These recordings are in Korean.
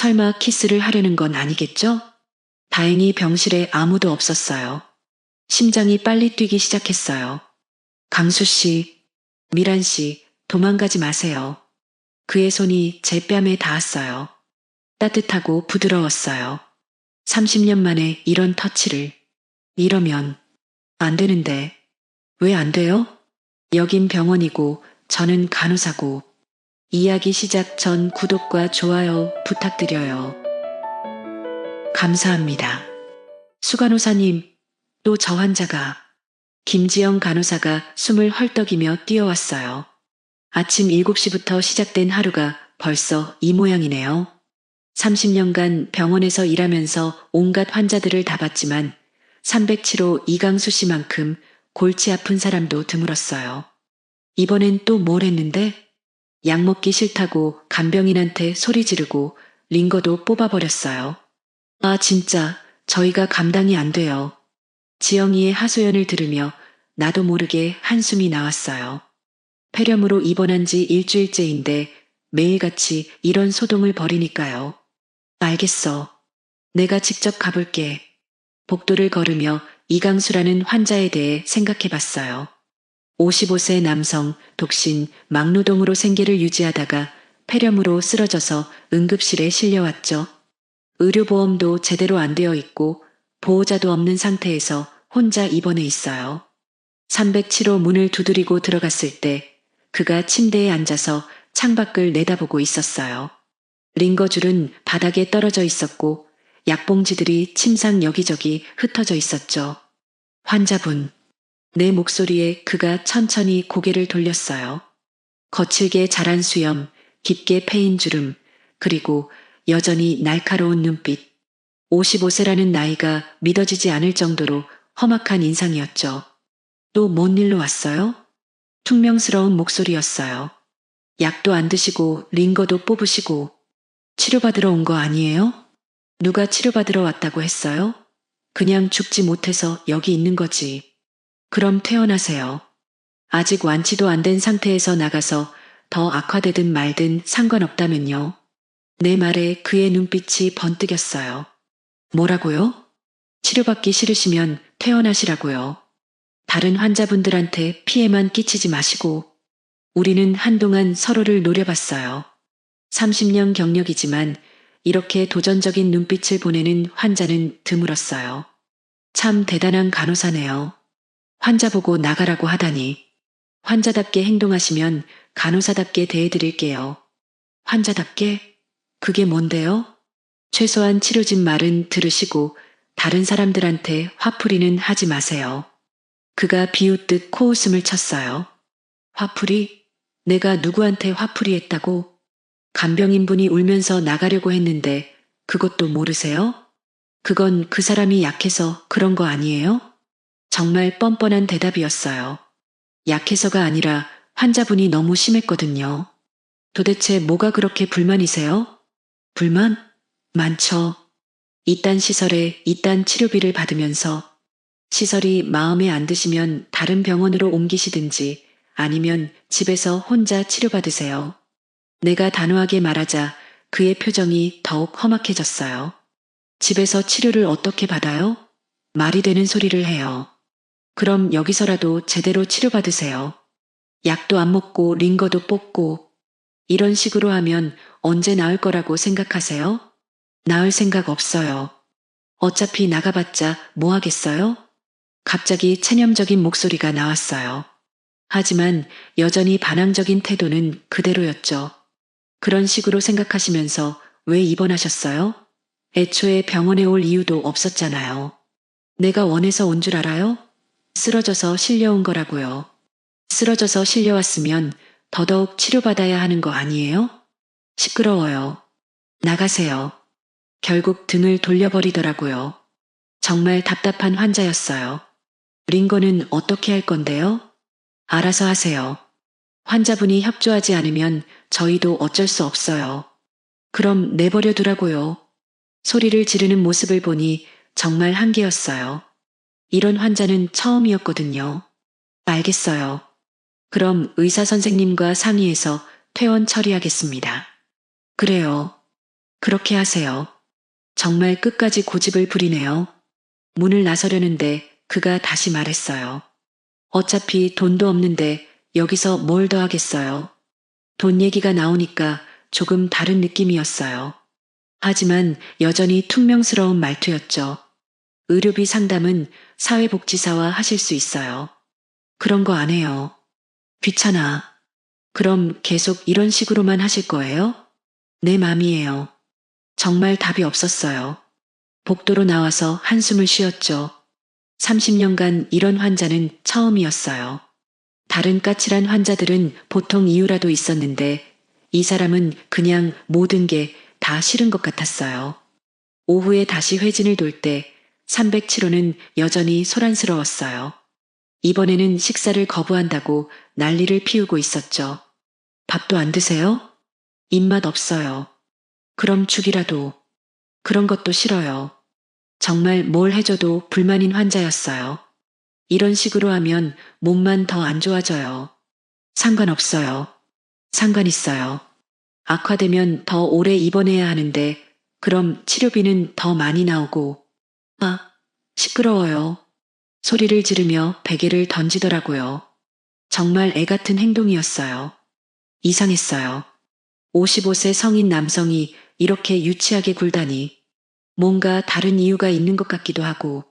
설마 키스를 하려는 건 아니겠죠? 다행히 병실에 아무도 없었어요. 심장이 빨리 뛰기 시작했어요. 강수 씨, 미란 씨, 도망가지 마세요. 그의 손이 제 뺨에 닿았어요. 따뜻하고 부드러웠어요. 30년 만에 이런 터치를. 이러면 안 되는데. 왜 안 돼요? 여긴 병원이고 저는 간호사고. 이야기 시작 전 구독과 좋아요 부탁드려요. 감사합니다. 수간호사님, 또 저 환자가. 김지영 간호사가 숨을 헐떡이며 뛰어왔어요. 아침 7시부터 시작된 하루가 벌써 이 모양이네요. 30년간 병원에서 일하면서 온갖 환자들을 다 봤지만 307호 이강수 씨만큼 골치 아픈 사람도 드물었어요. 이번엔 또 뭘 했는데? 약 먹기 싫다고 간병인한테 소리 지르고 링거도 뽑아버렸어요. 아 진짜 저희가 감당이 안 돼요. 지영이의 하소연을 들으며 나도 모르게 한숨이 나왔어요. 폐렴으로 입원한 지 일주일째인데 매일같이 이런 소동을 벌이니까요. 알겠어. 내가 직접 가볼게. 복도를 걸으며 이강수라는 환자에 대해 생각해봤어요. 55세 남성, 독신, 막노동으로 생계를 유지하다가 폐렴으로 쓰러져서 응급실에 실려왔죠. 의료보험도 제대로 안 되어 있고 보호자도 없는 상태에서 혼자 입원해 있어요. 307호 문을 두드리고 들어갔을 때 그가 침대에 앉아서 창밖을 내다보고 있었어요. 링거줄은 바닥에 떨어져 있었고 약봉지들이 침상 여기저기 흩어져 있었죠. 환자분. 내 목소리에 그가 천천히 고개를 돌렸어요. 거칠게 자란 수염, 깊게 패인 주름, 그리고 여전히 날카로운 눈빛. 55세라는 나이가 믿어지지 않을 정도로 험악한 인상이었죠. 또 뭔 일로 왔어요? 퉁명스러운 목소리였어요. 약도 안 드시고 링거도 뽑으시고 치료받으러 온 거 아니에요? 누가 치료받으러 왔다고 했어요? 그냥 죽지 못해서 여기 있는 거지. 그럼 퇴원하세요. 아직 완치도 안 된 상태에서 나가서 더 악화되든 말든 상관없다면요. 내 말에 그의 눈빛이 번뜩였어요. 뭐라고요? 치료받기 싫으시면 퇴원하시라고요. 다른 환자분들한테 피해만 끼치지 마시고. 우리는 한동안 서로를 노려봤어요. 30년 경력이지만 이렇게 도전적인 눈빛을 보내는 환자는 드물었어요. 참 대단한 간호사네요. 환자 보고 나가라고 하다니. 환자답게 행동하시면 간호사답게 대해드릴게요. 환자답게? 그게 뭔데요? 최소한 치료진 말은 들으시고 다른 사람들한테 화풀이는 하지 마세요. 그가 비웃듯 코웃음을 쳤어요. 화풀이? 내가 누구한테 화풀이 했다고? 간병인분이 울면서 나가려고 했는데 그것도 모르세요? 그건 그 사람이 약해서 그런 거 아니에요? 정말 뻔뻔한 대답이었어요. 약해서가 아니라 환자분이 너무 심했거든요. 도대체 뭐가 그렇게 불만이세요? 불만? 많죠. 이딴 시설에 이딴 치료비를 받으면서 시설이 마음에 안 드시면 다른 병원으로 옮기시든지 아니면 집에서 혼자 치료받으세요. 내가 단호하게 말하자 그의 표정이 더욱 험악해졌어요. 집에서 치료를 어떻게 받아요? 말이 되는 소리를 해요. 그럼 여기서라도 제대로 치료받으세요. 약도 안 먹고 링거도 뽑고 이런 식으로 하면 언제 나을 거라고 생각하세요? 나을 생각 없어요. 어차피 나가봤자 뭐 하겠어요? 갑자기 체념적인 목소리가 나왔어요. 하지만 여전히 반항적인 태도는 그대로였죠. 그런 식으로 생각하시면서 왜 입원하셨어요? 애초에 병원에 올 이유도 없었잖아요. 내가 원해서 온 줄 알아요? 쓰러져서 실려온 거라고요. 쓰러져서 실려왔으면 더더욱 치료받아야 하는 거 아니에요? 시끄러워요. 나가세요. 결국 등을 돌려버리더라고요. 정말 답답한 환자였어요. 링거는 어떻게 할 건데요? 알아서 하세요. 환자분이 협조하지 않으면 저희도 어쩔 수 없어요. 그럼 내버려 두라고요. 소리를 지르는 모습을 보니 정말 한계였어요. 이런 환자는 처음이었거든요. 알겠어요. 그럼 의사 선생님과 상의해서 퇴원 처리하겠습니다. 그래요. 그렇게 하세요. 정말 끝까지 고집을 부리네요. 문을 나서려는데 그가 다시 말했어요. 어차피 돈도 없는데 여기서 뭘 더 하겠어요. 돈 얘기가 나오니까 조금 다른 느낌이었어요. 하지만 여전히 퉁명스러운 말투였죠. 의료비 상담은 사회복지사와 하실 수 있어요. 그런 거 안 해요. 귀찮아. 그럼 계속 이런 식으로만 하실 거예요? 내 맘이에요. 정말 답이 없었어요. 복도로 나와서 한숨을 쉬었죠. 30년간 이런 환자는 처음이었어요. 다른 까칠한 환자들은 보통 이유라도 있었는데 이 사람은 그냥 모든 게 다 싫은 것 같았어요. 오후에 다시 회진을 돌 때 307호는 여전히 소란스러웠어요. 이번에는 식사를 거부한다고 난리를 피우고 있었죠. 밥도 안 드세요? 입맛 없어요. 그럼 죽이라도. 그런 것도 싫어요. 정말 뭘 해줘도 불만인 환자였어요. 이런 식으로 하면 몸만 더 안 좋아져요. 상관없어요. 상관 있어요. 악화되면 더 오래 입원해야 하는데 그럼 치료비는 더 많이 나오고. 아, 시끄러워요. 소리를 지르며 베개를 던지더라고요. 정말 애 같은 행동이었어요. 이상했어요. 55세 성인 남성이 이렇게 유치하게 굴다니. 뭔가 다른 이유가 있는 것 같기도 하고.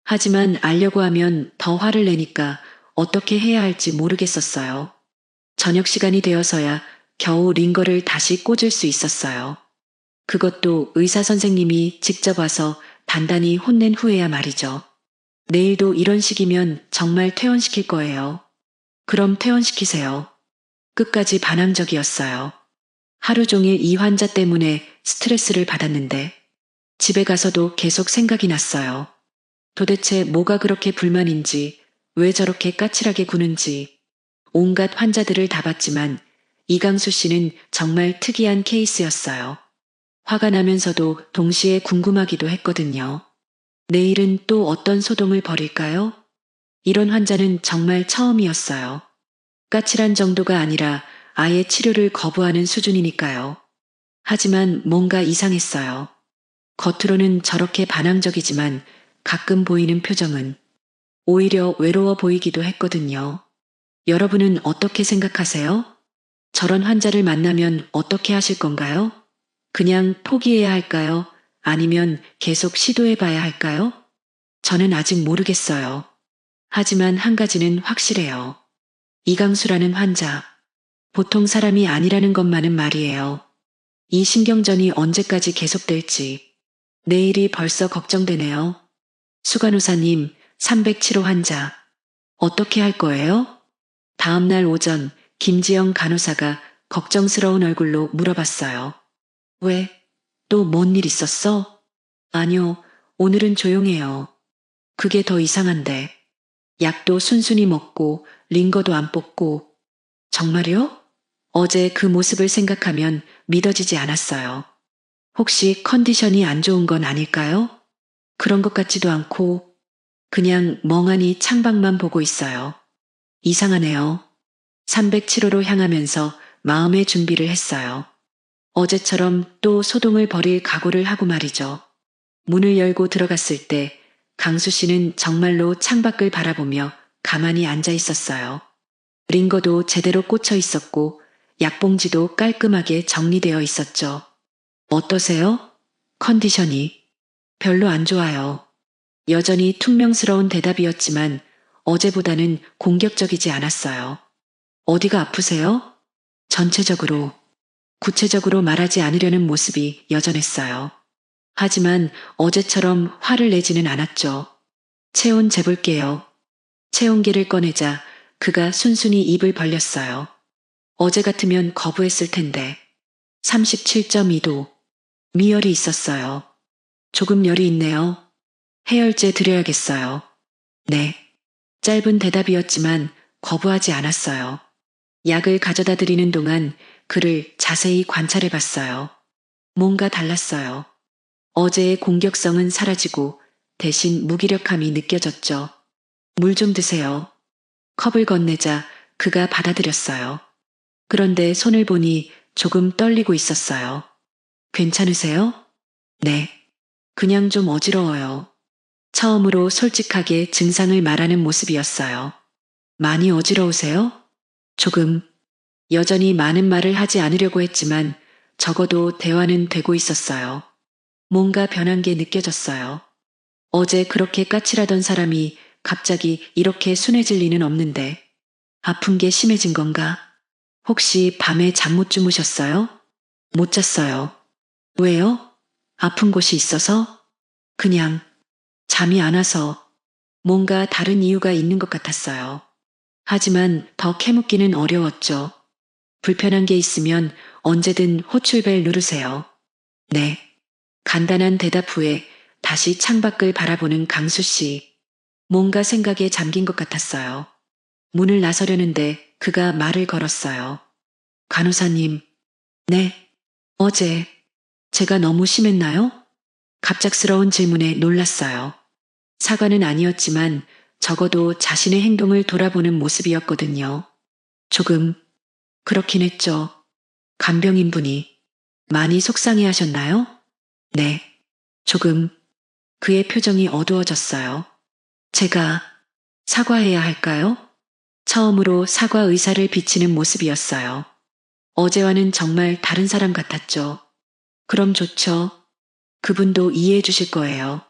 하지만 알려고 하면 더 화를 내니까 어떻게 해야 할지 모르겠었어요. 저녁 시간이 되어서야 겨우 링거를 다시 꽂을 수 있었어요. 그것도 의사 선생님이 직접 와서 단단히 혼낸 후에야 말이죠. 내일도 이런 식이면 정말 퇴원시킬 거예요. 그럼 퇴원시키세요. 끝까지 반항적이었어요. 하루 종일 이 환자 때문에 스트레스를 받았는데 집에 가서도 계속 생각이 났어요. 도대체 뭐가 그렇게 불만인지, 왜 저렇게 까칠하게 구는지. 온갖 환자들을 다 봤지만 이강수 씨는 정말 특이한 케이스였어요. 화가 나면서도 동시에 궁금하기도 했거든요. 내일은 또 어떤 소동을 벌일까요? 이런 환자는 정말 처음이었어요. 까칠한 정도가 아니라 아예 치료를 거부하는 수준이니까요. 하지만 뭔가 이상했어요. 겉으로는 저렇게 반항적이지만 가끔 보이는 표정은 오히려 외로워 보이기도 했거든요. 여러분은 어떻게 생각하세요? 저런 환자를 만나면 어떻게 하실 건가요? 그냥 포기해야 할까요? 아니면 계속 시도해 봐야 할까요? 저는 아직 모르겠어요. 하지만 한 가지는 확실해요. 이강수라는 환자, 보통 사람이 아니라는 것만은 말이에요. 이 신경전이 언제까지 계속될지. 내일이 벌써 걱정되네요. 수간호사님, 307호 환자, 어떻게 할 거예요? 다음날 오전 김지영 간호사가 걱정스러운 얼굴로 물어봤어요. 왜? 또 뭔 일 있었어? 아니요, 오늘은 조용해요. 그게 더 이상한데. 약도 순순히 먹고 링거도 안 뽑고. 정말요? 어제 그 모습을 생각하면 믿어지지 않았어요. 혹시 컨디션이 안 좋은 건 아닐까요? 그런 것 같지도 않고 그냥 멍하니 창밖만 보고 있어요. 이상하네요. 307호로 향하면서 마음의 준비를 했어요. 어제처럼 또 소동을 벌일 각오를 하고 말이죠. 문을 열고 들어갔을 때 강수 씨는 정말로 창밖을 바라보며 가만히 앉아 있었어요. 링거도 제대로 꽂혀 있었고 약봉지도 깔끔하게 정리되어 있었죠. 어떠세요? 컨디션이 별로 안 좋아요. 여전히 퉁명스러운 대답이었지만 어제보다는 공격적이지 않았어요. 어디가 아프세요? 전체적으로, 구체적으로 말하지 않으려는 모습이 여전했어요. 하지만 어제처럼 화를 내지는 않았죠. 체온 재볼게요. 체온계를 꺼내자 그가 순순히 입을 벌렸어요. 어제 같으면 거부했을 텐데 37.2도. 미열이 있었어요. 조금 열이 있네요. 해열제 드려야겠어요. 네. 짧은 대답이었지만 거부하지 않았어요. 약을 가져다 드리는 동안 그를 자세히 관찰해 봤어요. 뭔가 달랐어요. 어제의 공격성은 사라지고 대신 무기력함이 느껴졌죠. 물 좀 드세요. 컵을 건네자 그가 받아들였어요. 그런데 손을 보니 조금 떨리고 있었어요. 괜찮으세요? 네. 그냥 좀 어지러워요. 처음으로 솔직하게 증상을 말하는 모습이었어요. 많이 어지러우세요? 조금. 여전히 많은 말을 하지 않으려고 했지만 적어도 대화는 되고 있었어요. 뭔가 변한 게 느껴졌어요. 어제 그렇게 까칠하던 사람이 갑자기 이렇게 순해질 리는 없는데 아픈 게 심해진 건가? 혹시 밤에 잠 못 주무셨어요? 못 잤어요. 왜요? 아픈 곳이 있어서? 그냥 잠이 안 와서 뭔가 다른 이유가 있는 것 같았어요. 하지만 더 캐묻기는 어려웠죠. 불편한 게 있으면 언제든 호출벨 누르세요. 네. 간단한 대답 후에 다시 창밖을 바라보는 강수 씨. 뭔가 생각에 잠긴 것 같았어요. 문을 나서려는데 그가 말을 걸었어요. 간호사님. 네. 어제 제가 너무 심했나요? 갑작스러운 질문에 놀랐어요. 사과는 아니었지만 적어도 자신의 행동을 돌아보는 모습이었거든요. 조금 그렇긴 했죠. 간병인 분이 많이 속상해 하셨나요? 네. 조금 그의 표정이 어두워졌어요. 제가 사과해야 할까요? 처음으로 사과 의사를 비치는 모습이었어요. 어제와는 정말 다른 사람 같았죠. 그럼 좋죠. 그분도 이해해 주실 거예요.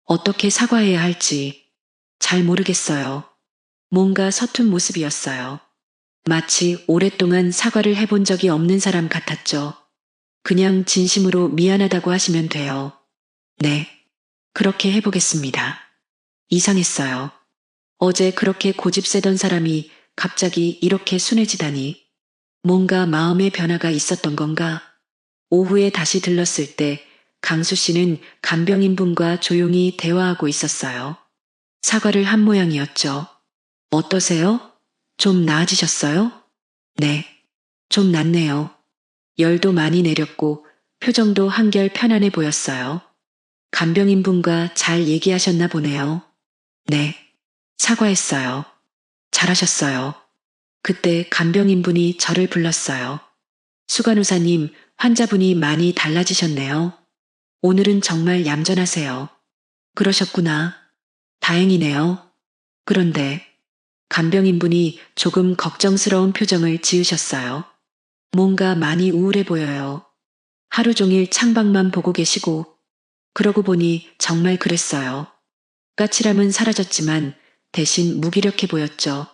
어떻게 사과해야 할지 잘 모르겠어요. 뭔가 서툰 모습이었어요. 마치 오랫동안 사과를 해본 적이 없는 사람 같았죠. 그냥 진심으로 미안하다고 하시면 돼요. 네. 그렇게 해보겠습니다. 이상했어요. 어제 그렇게 고집 세던 사람이 갑자기 이렇게 순해지다니. 뭔가 마음의 변화가 있었던 건가? 오후에 다시 들렀을 때 강수 씨는 간병인분과 조용히 대화하고 있었어요. 사과를 한 모양이었죠. 어떠세요? 좀 나아지셨어요? 네. 좀 낫네요. 열도 많이 내렸고 표정도 한결 편안해 보였어요. 간병인분과 잘 얘기하셨나 보네요. 네. 사과했어요. 잘하셨어요. 그때 간병인분이 저를 불렀어요. 수간호사님, 환자분이 많이 달라지셨네요. 오늘은 정말 얌전하세요. 그러셨구나. 다행이네요. 그런데 간병인분이 조금 걱정스러운 표정을 지으셨어요. 뭔가 많이 우울해 보여요. 하루 종일 창밖만 보고 계시고, 그러고 보니 정말 그랬어요. 까칠함은 사라졌지만 대신 무기력해 보였죠.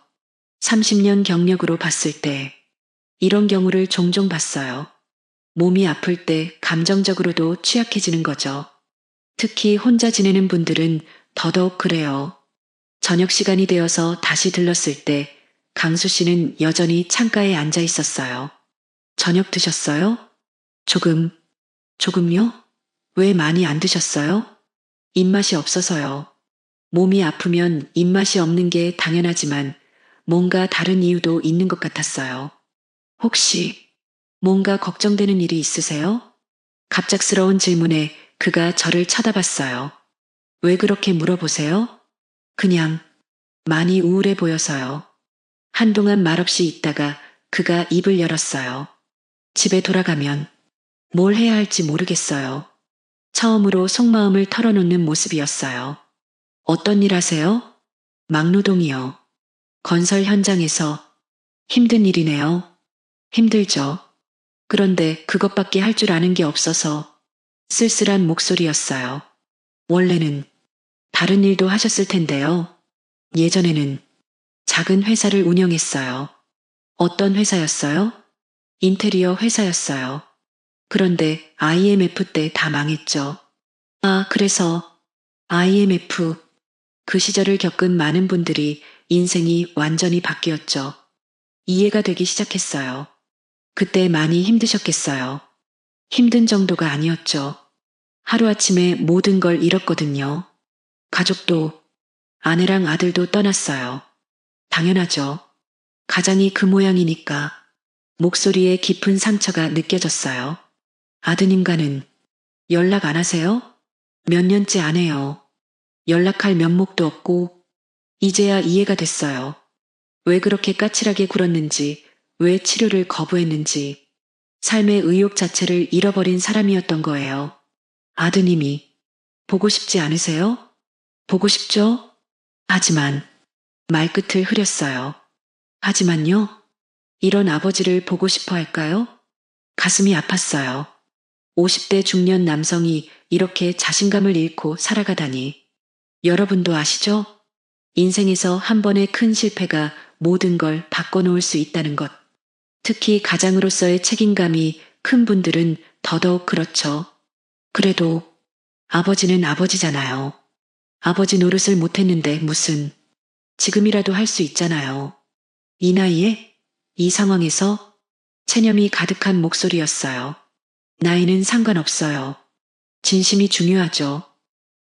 30년 경력으로 봤을 때 이런 경우를 종종 봤어요. 몸이 아플 때 감정적으로도 취약해지는 거죠. 특히 혼자 지내는 분들은 더더욱 그래요. 저녁 시간이 되어서 다시 들렀을 때 강수 씨는 여전히 창가에 앉아 있었어요. 저녁 드셨어요? 조금, 조금요? 왜 많이 안 드셨어요? 입맛이 없어서요. 몸이 아프면 입맛이 없는 게 당연하지만 뭔가 다른 이유도 있는 것 같았어요. 혹시 뭔가 걱정되는 일이 있으세요? 갑작스러운 질문에 그가 저를 쳐다봤어요. 왜 그렇게 물어보세요? 그냥 많이 우울해 보여서요. 한동안 말없이 있다가 그가 입을 열었어요. 집에 돌아가면 뭘 해야 할지 모르겠어요. 처음으로 속마음을 털어놓는 모습이었어요. 어떤 일 하세요? 막노동이요. 건설 현장에서 힘든 일이네요. 힘들죠. 그런데 그것밖에 할 줄 아는 게 없어서 쓸쓸한 목소리였어요. 원래는 다른 일도 하셨을 텐데요. 예전에는 작은 회사를 운영했어요. 어떤 회사였어요? 인테리어 회사였어요. 그런데 IMF 때 다 망했죠. 아, 그래서 IMF, 그 시절을 겪은 많은 분들이 인생이 완전히 바뀌었죠. 이해가 되기 시작했어요. 그때 많이 힘드셨겠어요. 힘든 정도가 아니었죠. 하루아침에 모든 걸 잃었거든요. 가족도, 아내랑 아들도 떠났어요. 당연하죠. 가장이 그 모양이니까. 목소리에 깊은 상처가 느껴졌어요. 아드님과는 연락 안 하세요? 몇 년째 안 해요. 연락할 면목도 없고, 이제야 이해가 됐어요. 왜 그렇게 까칠하게 굴었는지, 왜 치료를 거부했는지. 삶의 의욕 자체를 잃어버린 사람이었던 거예요. 아드님이 보고 싶지 않으세요? 보고 싶죠? 하지만 말끝을 흐렸어요. 하지만요? 이런 아버지를 보고 싶어 할까요? 가슴이 아팠어요. 50대 중년 남성이 이렇게 자신감을 잃고 살아가다니. 여러분도 아시죠? 인생에서 한 번의 큰 실패가 모든 걸 바꿔놓을 수 있다는 것. 특히 가장으로서의 책임감이 큰 분들은 더더욱 그렇죠. 그래도 아버지는 아버지잖아요. 아버지 노릇을 못했는데 무슨 지금이라도 할 수 있잖아요. 이 나이에 이 상황에서 체념이 가득한 목소리였어요. 나이는 상관없어요. 진심이 중요하죠.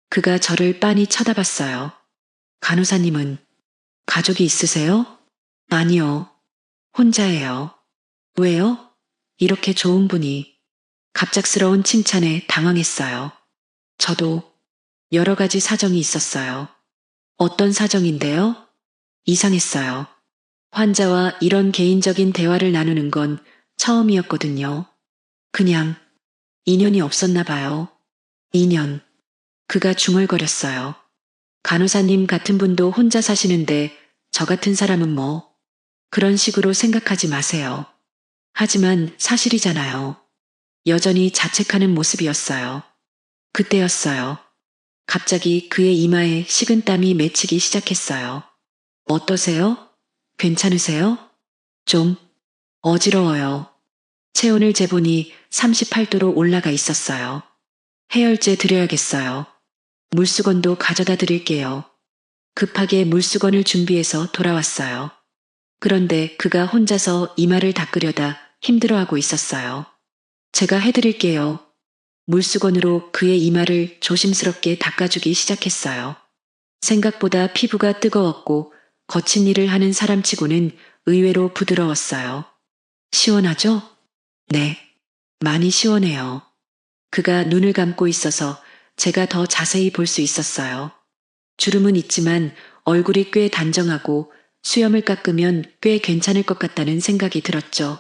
그가 저를 빤히 쳐다봤어요. 간호사님은 가족이 있으세요? 아니요. 혼자예요. 왜요? 이렇게 좋은 분이. 갑작스러운 칭찬에 당황했어요. 저도 여러 가지 사정이 있었어요. 어떤 사정인데요? 이상했어요. 환자와 이런 개인적인 대화를 나누는 건 처음이었거든요. 그냥 인연이 없었나 봐요. 인연. 그가 중얼거렸어요. 간호사님 같은 분도 혼자 사시는데 저 같은 사람은 뭐 그런 식으로 생각하지 마세요. 하지만 사실이잖아요. 여전히 자책하는 모습이었어요. 그때였어요. 갑자기 그의 이마에 식은땀이 맺히기 시작했어요. 어떠세요? 괜찮으세요? 좀 어지러워요. 체온을 재보니 38도로 올라가 있었어요. 해열제 드려야겠어요. 물수건도 가져다 드릴게요. 급하게 물수건을 준비해서 돌아왔어요. 그런데 그가 혼자서 이마를 닦으려다 힘들어하고 있었어요. 제가 해드릴게요. 물수건으로 그의 이마를 조심스럽게 닦아주기 시작했어요. 생각보다 피부가 뜨거웠고 거친 일을 하는 사람치고는 의외로 부드러웠어요. 시원하죠? 네. 많이 시원해요. 그가 눈을 감고 있어서 제가 더 자세히 볼 수 있었어요. 주름은 있지만 얼굴이 꽤 단정하고 수염을 깎으면 꽤 괜찮을 것 같다는 생각이 들었죠.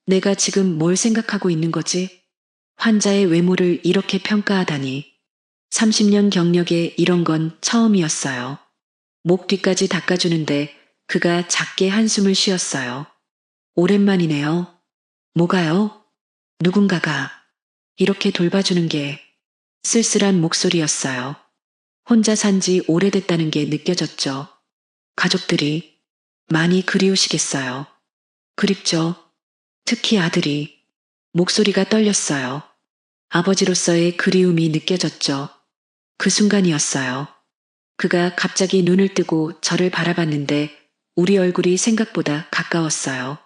내가 지금 뭘 생각하고 있는 거지? 환자의 외모를 이렇게 평가하다니. 30년 경력에 이런 건 처음이었어요. 목 뒤까지 닦아주는데 그가 작게 한숨을 쉬었어요. 오랜만이네요. 뭐가요? 누군가가 이렇게 돌봐주는 게 쓸쓸한 목소리였어요. 혼자 산 지 오래됐다는 게 느껴졌죠. 가족들이 많이 그리우시겠어요. 그립죠. 특히 아들이. 목소리가 떨렸어요. 아버지로서의 그리움이 느껴졌죠. 그 순간이었어요. 그가 갑자기 눈을 뜨고 저를 바라봤는데 우리 얼굴이 생각보다 가까웠어요.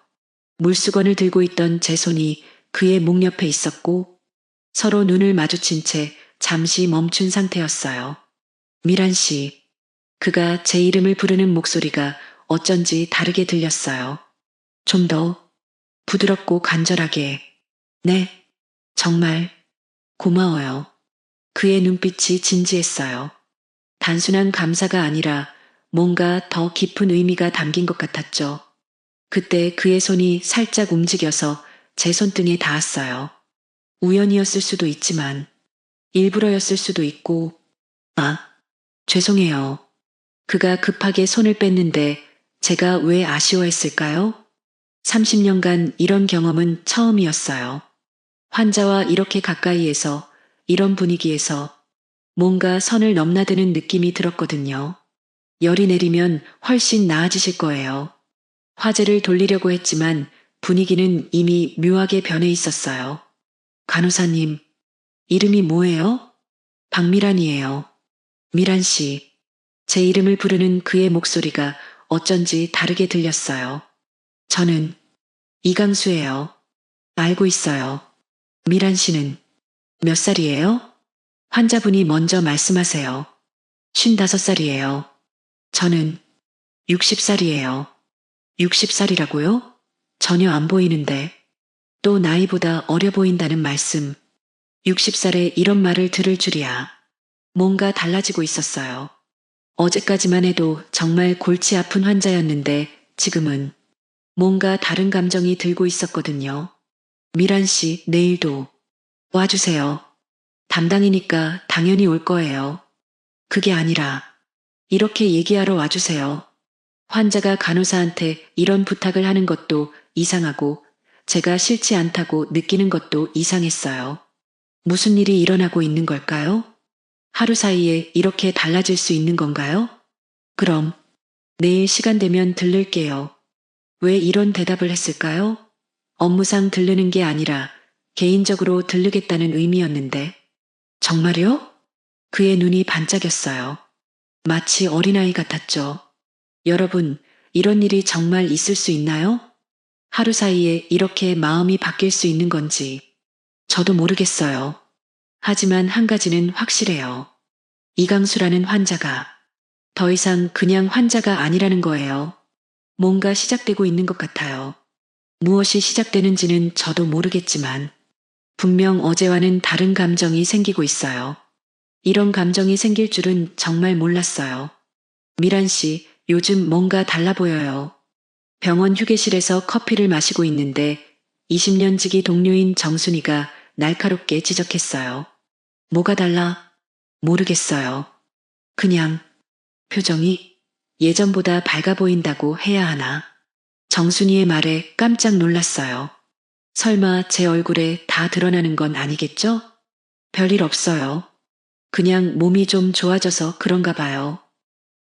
물수건을 들고 있던 제 손이 그의 목 옆에 있었고 서로 눈을 마주친 채 잠시 멈춘 상태였어요. 미란 씨. 그가 제 이름을 부르는 목소리가 어쩐지 다르게 들렸어요. 좀 더 부드럽고 간절하게. 네, 정말 고마워요. 그의 눈빛이 진지했어요. 단순한 감사가 아니라 뭔가 더 깊은 의미가 담긴 것 같았죠. 그때 그의 손이 살짝 움직여서 제 손등에 닿았어요. 우연이었을 수도 있지만 일부러였을 수도 있고, 죄송해요. 그가 급하게 손을 뺐는데 제가 왜 아쉬워했을까요? 30년간 이런 경험은 처음이었어요. 환자와 이렇게 가까이에서 이런 분위기에서 뭔가 선을 넘나드는 느낌이 들었거든요. 열이 내리면 훨씬 나아지실 거예요. 화제를 돌리려고 했지만 분위기는 이미 묘하게 변해 있었어요. 간호사님, 이름이 뭐예요? 박미란이에요. 미란 씨. 제 이름을 부르는 그의 목소리가 어쩐지 다르게 들렸어요. 저는 이강수예요. 알고 있어요. 미란 씨는 몇 살이에요? 환자분이 먼저 말씀하세요. 55살이에요. 저는 60살이에요. 60살이라고요? 전혀 안 보이는데. 또 나이보다 어려 보인다는 말씀. 60살에 이런 말을 들을 줄이야. 뭔가 달라지고 있었어요. 어제까지만 해도 정말 골치 아픈 환자였는데 지금은 뭔가 다른 감정이 들고 있었거든요. 미란 씨, 내일도 와주세요. 담당이니까 당연히 올 거예요. 그게 아니라 이렇게 얘기하러 와주세요. 환자가 간호사한테 이런 부탁을 하는 것도 이상하고 제가 싫지 않다고 느끼는 것도 이상했어요. 무슨 일이 일어나고 있는 걸까요? 하루 사이에 이렇게 달라질 수 있는 건가요? 그럼 내일 시간 되면 들를게요. 왜 이런 대답을 했을까요? 업무상 들르는 게 아니라 개인적으로 들르겠다는 의미였는데. 정말요? 그의 눈이 반짝였어요. 마치 어린아이 같았죠. 여러분, 이런 일이 정말 있을 수 있나요? 하루 사이에 이렇게 마음이 바뀔 수 있는 건지 저도 모르겠어요. 하지만 한 가지는 확실해요. 이강수라는 환자가 더 이상 그냥 환자가 아니라는 거예요. 뭔가 시작되고 있는 것 같아요. 무엇이 시작되는지는 저도 모르겠지만 분명 어제와는 다른 감정이 생기고 있어요. 이런 감정이 생길 줄은 정말 몰랐어요. 미란 씨, 요즘 뭔가 달라 보여요. 병원 휴게실에서 커피를 마시고 있는데 20년 지기 동료인 정순이가 날카롭게 지적했어요. 뭐가 달라? 모르겠어요. 그냥 표정이 예전보다 밝아 보인다고 해야 하나. 정순이의 말에 깜짝 놀랐어요. 설마 제 얼굴에 다 드러나는 건 아니겠죠? 별일 없어요. 그냥 몸이 좀 좋아져서 그런가 봐요.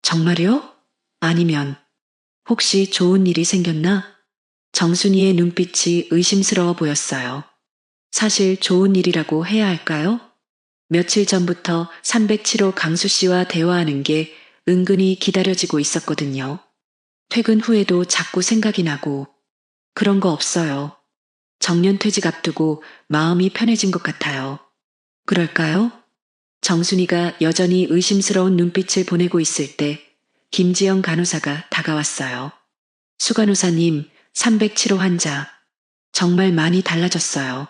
정말요? 아니면 혹시 좋은 일이 생겼나? 정순이의 눈빛이 의심스러워 보였어요. 사실 좋은 일이라고 해야 할까요? 며칠 전부터 307호 강수 씨와 대화하는 게 은근히 기다려지고 있었거든요. 퇴근 후에도 자꾸 생각이 나고 그런 거 없어요. 정년퇴직 앞두고 마음이 편해진 것 같아요. 그럴까요? 정순이가 여전히 의심스러운 눈빛을 보내고 있을 때 김지영 간호사가 다가왔어요. 수 간호사님, 307호 환자. 정말 많이 달라졌어요.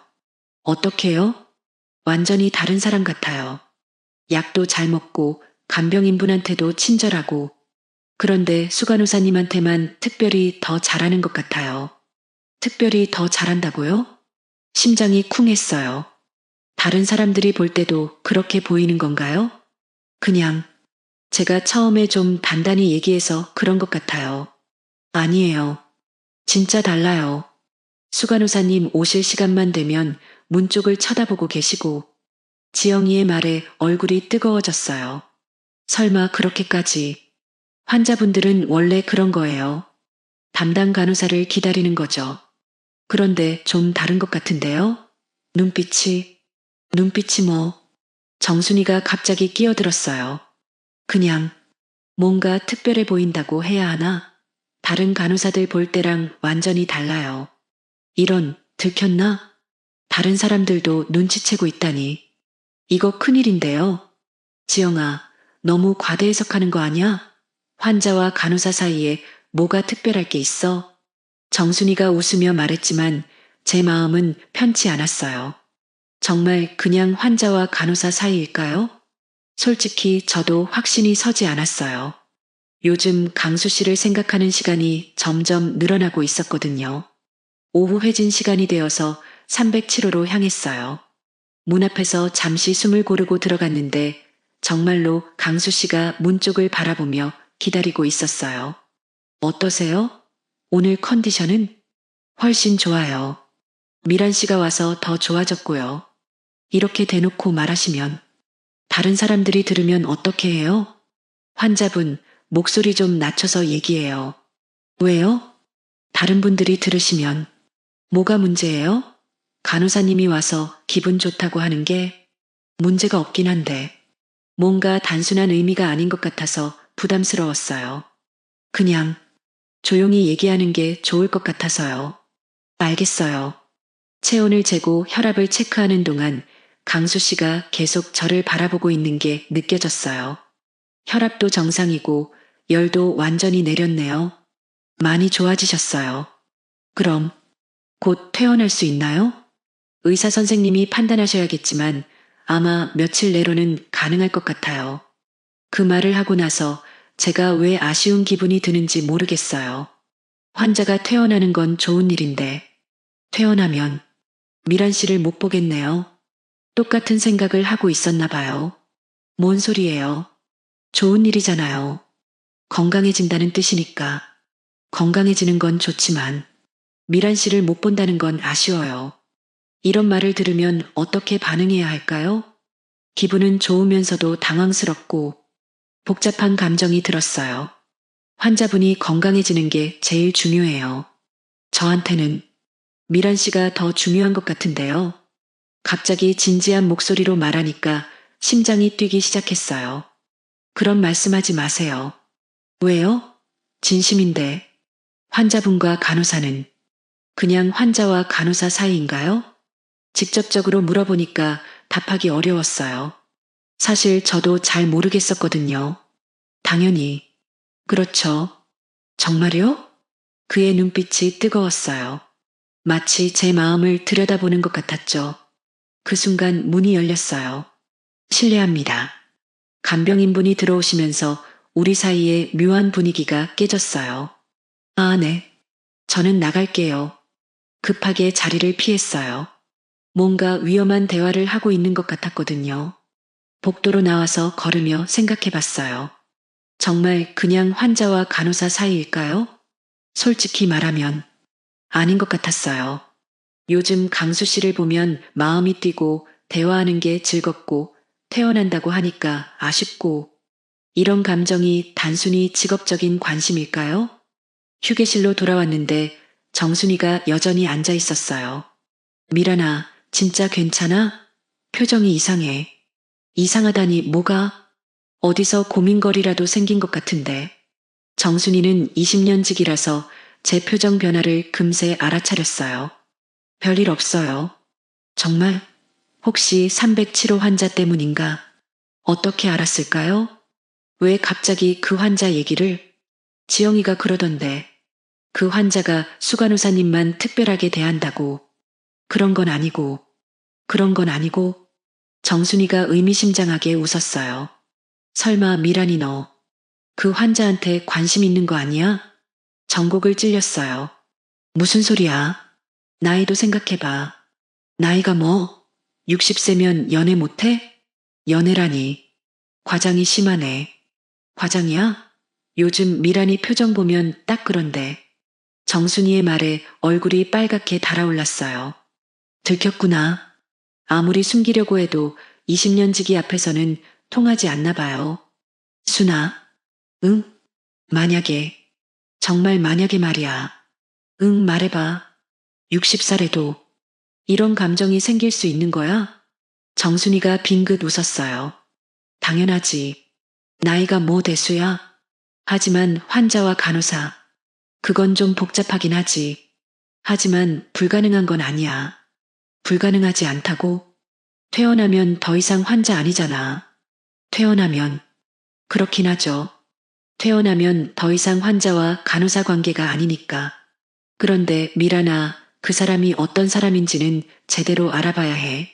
어떻게요? 완전히 다른 사람 같아요. 약도 잘 먹고 간병인분한테도 친절하고 그런데 수 간호사님한테만 특별히 더 잘하는 것 같아요. 특별히 더 잘한다고요? 심장이 쿵 했어요. 다른 사람들이 볼 때도 그렇게 보이는 건가요? 그냥 제가 처음에 좀 단단히 얘기해서 그런 것 같아요. 아니에요. 진짜 달라요. 수간호사님 오실 시간만 되면 문 쪽을 쳐다보고 계시고 지영이의 말에 얼굴이 뜨거워졌어요. 설마 그렇게까지. 환자분들은 원래 그런 거예요. 담당 간호사를 기다리는 거죠. 그런데 좀 다른 것 같은데요? 눈빛이 뭐. 정순이가 갑자기 끼어들었어요. 그냥 뭔가 특별해 보인다고 해야 하나? 다른 간호사들 볼 때랑 완전히 달라요. 이런, 들켰나? 다른 사람들도 눈치채고 있다니. 이거 큰일인데요. 지영아, 너무 과대 해석하는 거 아니야? 환자와 간호사 사이에 뭐가 특별할 게 있어? 정순이가 웃으며 말했지만 제 마음은 편치 않았어요. 정말 그냥 환자와 간호사 사이일까요? 솔직히 저도 확신이 서지 않았어요. 요즘 강수 씨를 생각하는 시간이 점점 늘어나고 있었거든요. 오후 회진 시간이 되어서 307호로 향했어요. 문 앞에서 잠시 숨을 고르고 들어갔는데 정말로 강수 씨가 문 쪽을 바라보며 기다리고 있었어요. 어떠세요? 오늘 컨디션은? 훨씬 좋아요. 미란 씨가 와서 더 좋아졌고요. 이렇게 대놓고 말하시면 다른 사람들이 들으면 어떻게 해요? 환자분, 목소리 좀 낮춰서 얘기해요. 왜요? 다른 분들이 들으시면 뭐가 문제예요? 간호사님이 와서 기분 좋다고 하는 게 문제가 없긴 한데 뭔가 단순한 의미가 아닌 것 같아서 부담스러웠어요. 그냥 조용히 얘기하는 게 좋을 것 같아서요. 알겠어요. 체온을 재고 혈압을 체크하는 동안 강수 씨가 계속 저를 바라보고 있는 게 느껴졌어요. 혈압도 정상이고 열도 완전히 내렸네요. 많이 좋아지셨어요. 그럼 곧 퇴원할 수 있나요? 의사 선생님이 판단하셔야겠지만 아마 며칠 내로는 가능할 것 같아요. 그 말을 하고 나서 제가 왜 아쉬운 기분이 드는지 모르겠어요. 환자가 퇴원하는 건 좋은 일인데 퇴원하면 미란 씨를 못 보겠네요. 똑같은 생각을 하고 있었나 봐요. 뭔 소리예요? 좋은 일이잖아요. 건강해진다는 뜻이니까. 건강해지는 건 좋지만 미란 씨를 못 본다는 건 아쉬워요. 이런 말을 들으면 어떻게 반응해야 할까요? 기분은 좋으면서도 당황스럽고 복잡한 감정이 들었어요. 환자분이 건강해지는 게 제일 중요해요. 저한테는 미란 씨가 더 중요한 것 같은데요. 갑자기 진지한 목소리로 말하니까 심장이 뛰기 시작했어요. 그런 말씀하지 마세요. 왜요? 진심인데. 환자분과 간호사는 그냥 환자와 간호사 사이인가요? 직접적으로 물어보니까 답하기 어려웠어요. 사실 저도 잘 모르겠었거든요. 당연히. 그렇죠. 정말요? 그의 눈빛이 뜨거웠어요. 마치 제 마음을 들여다보는 것 같았죠. 그 순간 문이 열렸어요. 실례합니다. 간병인분이 들어오시면서 우리 사이의 묘한 분위기가 깨졌어요. 아, 네. 저는 나갈게요. 급하게 자리를 피했어요. 뭔가 위험한 대화를 하고 있는 것 같았거든요. 복도로 나와서 걸으며 생각해 봤어요. 정말 그냥 환자와 간호사 사이일까요? 솔직히 말하면 아닌 것 같았어요. 요즘 강수 씨를 보면 마음이 뛰고 대화하는 게 즐겁고 태어난다고 하니까 아쉽고 이런 감정이 단순히 직업적인 관심일까요? 휴게실로 돌아왔는데 정순이가 여전히 앉아 있었어요. 미란아, 진짜 괜찮아? 표정이 이상해. 이상하다니 뭐가? 어디서 고민거리라도 생긴 것 같은데. 정순이는 20년직이라서 제 표정 변화를 금세 알아차렸어요. 별일 없어요. 정말? 혹시 307호 환자 때문인가? 어떻게 알았을까요? 왜 갑자기 그 환자 얘기를? 지영이가 그러던데. 그 환자가 수간호사님만 특별하게 대한다고. 그런 건 아니고. 그런 건 아니고. 정순이가 의미심장하게 웃었어요. 설마 미란이 너 그 환자한테 관심 있는 거 아니야? 전곡을 찔렸어요. 무슨 소리야? 나이도 생각해봐. 나이가 뭐? 60세면 연애 못해? 연애라니. 과장이 심하네. 과장이야? 요즘 미란이 표정 보면 딱 그런데. 정순이의 말에 얼굴이 빨갛게 달아올랐어요. 들켰구나. 아무리 숨기려고 해도 20년지기 앞에서는 통하지 않나 봐요. 순아, 응? 만약에, 정말 만약에 말이야. 응, 말해봐. 60살에도 이런 감정이 생길 수 있는 거야? 정순이가 빙긋 웃었어요. 당연하지. 나이가 뭐 대수야? 하지만 환자와 간호사. 그건 좀 복잡하긴 하지. 하지만 불가능한 건 아니야. 불가능하지 않다고? 퇴원하면 더 이상 환자 아니잖아. 퇴원하면. 그렇긴 하죠. 퇴원하면 더 이상 환자와 간호사 관계가 아니니까. 그런데 미라나 그 사람이 어떤 사람인지는 제대로 알아봐야 해.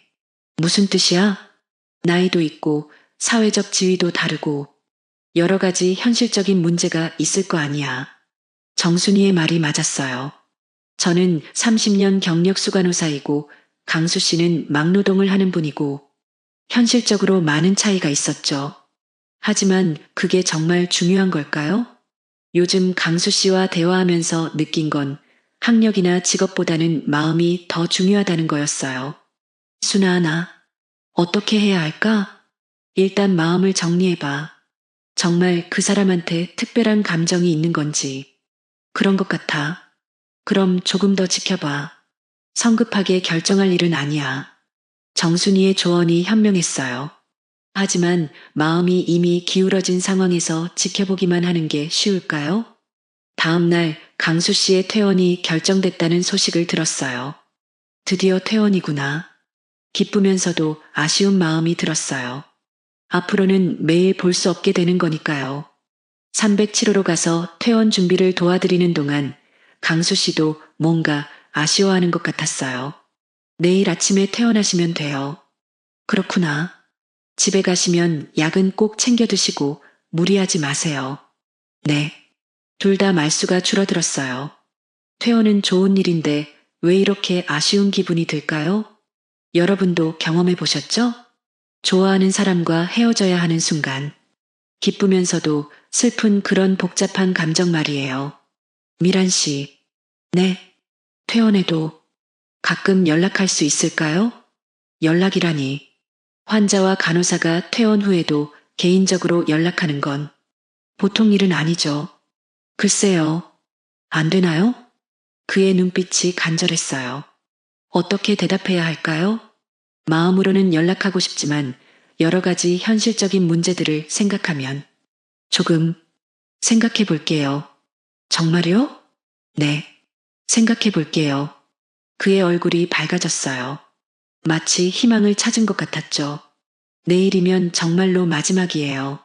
무슨 뜻이야? 나이도 있고 사회적 지위도 다르고 여러 가지 현실적인 문제가 있을 거 아니야. 정순이의 말이 맞았어요. 저는 30년 경력 수간호사이고 강수 씨는 막노동을 하는 분이고 현실적으로 많은 차이가 있었죠. 하지만 그게 정말 중요한 걸까요? 요즘 강수 씨와 대화하면서 느낀 건 학력이나 직업보다는 마음이 더 중요하다는 거였어요. 순아, 나 어떻게 해야 할까? 일단 마음을 정리해봐. 정말 그 사람한테 특별한 감정이 있는 건지. 그런 것 같아. 그럼 조금 더 지켜봐. 성급하게 결정할 일은 아니야. 정순이의 조언이 현명했어요. 하지만 마음이 이미 기울어진 상황에서 지켜보기만 하는 게 쉬울까요? 다음 날 강수 씨의 퇴원이 결정됐다는 소식을 들었어요. 드디어 퇴원이구나. 기쁘면서도 아쉬운 마음이 들었어요. 앞으로는 매일 볼 수 없게 되는 거니까요. 307호로 가서 퇴원 준비를 도와드리는 동안 강수 씨도 뭔가 아쉬워하는 것 같았어요. 내일 아침에 퇴원하시면 돼요. 그렇구나. 집에 가시면 약은 꼭 챙겨 드시고 무리하지 마세요. 네. 둘 다 말수가 줄어들었어요. 퇴원은 좋은 일인데 왜 이렇게 아쉬운 기분이 들까요? 여러분도 경험해 보셨죠? 좋아하는 사람과 헤어져야 하는 순간, 기쁘면서도 슬픈 그런 복잡한 감정 말이에요. 미란 씨, 네, 퇴원해도 가끔 연락할 수 있을까요? 연락이라니. 환자와 간호사가 퇴원 후에도 개인적으로 연락하는 건 보통 일은 아니죠. 글쎄요, 안 되나요? 그의 눈빛이 간절했어요. 어떻게 대답해야 할까요? 마음으로는 연락하고 싶지만 여러 가지 현실적인 문제들을 생각하면 조금 생각해 볼게요. 정말요? 네, 생각해 볼게요. 그의 얼굴이 밝아졌어요. 마치 희망을 찾은 것 같았죠. 내일이면 정말로 마지막이에요.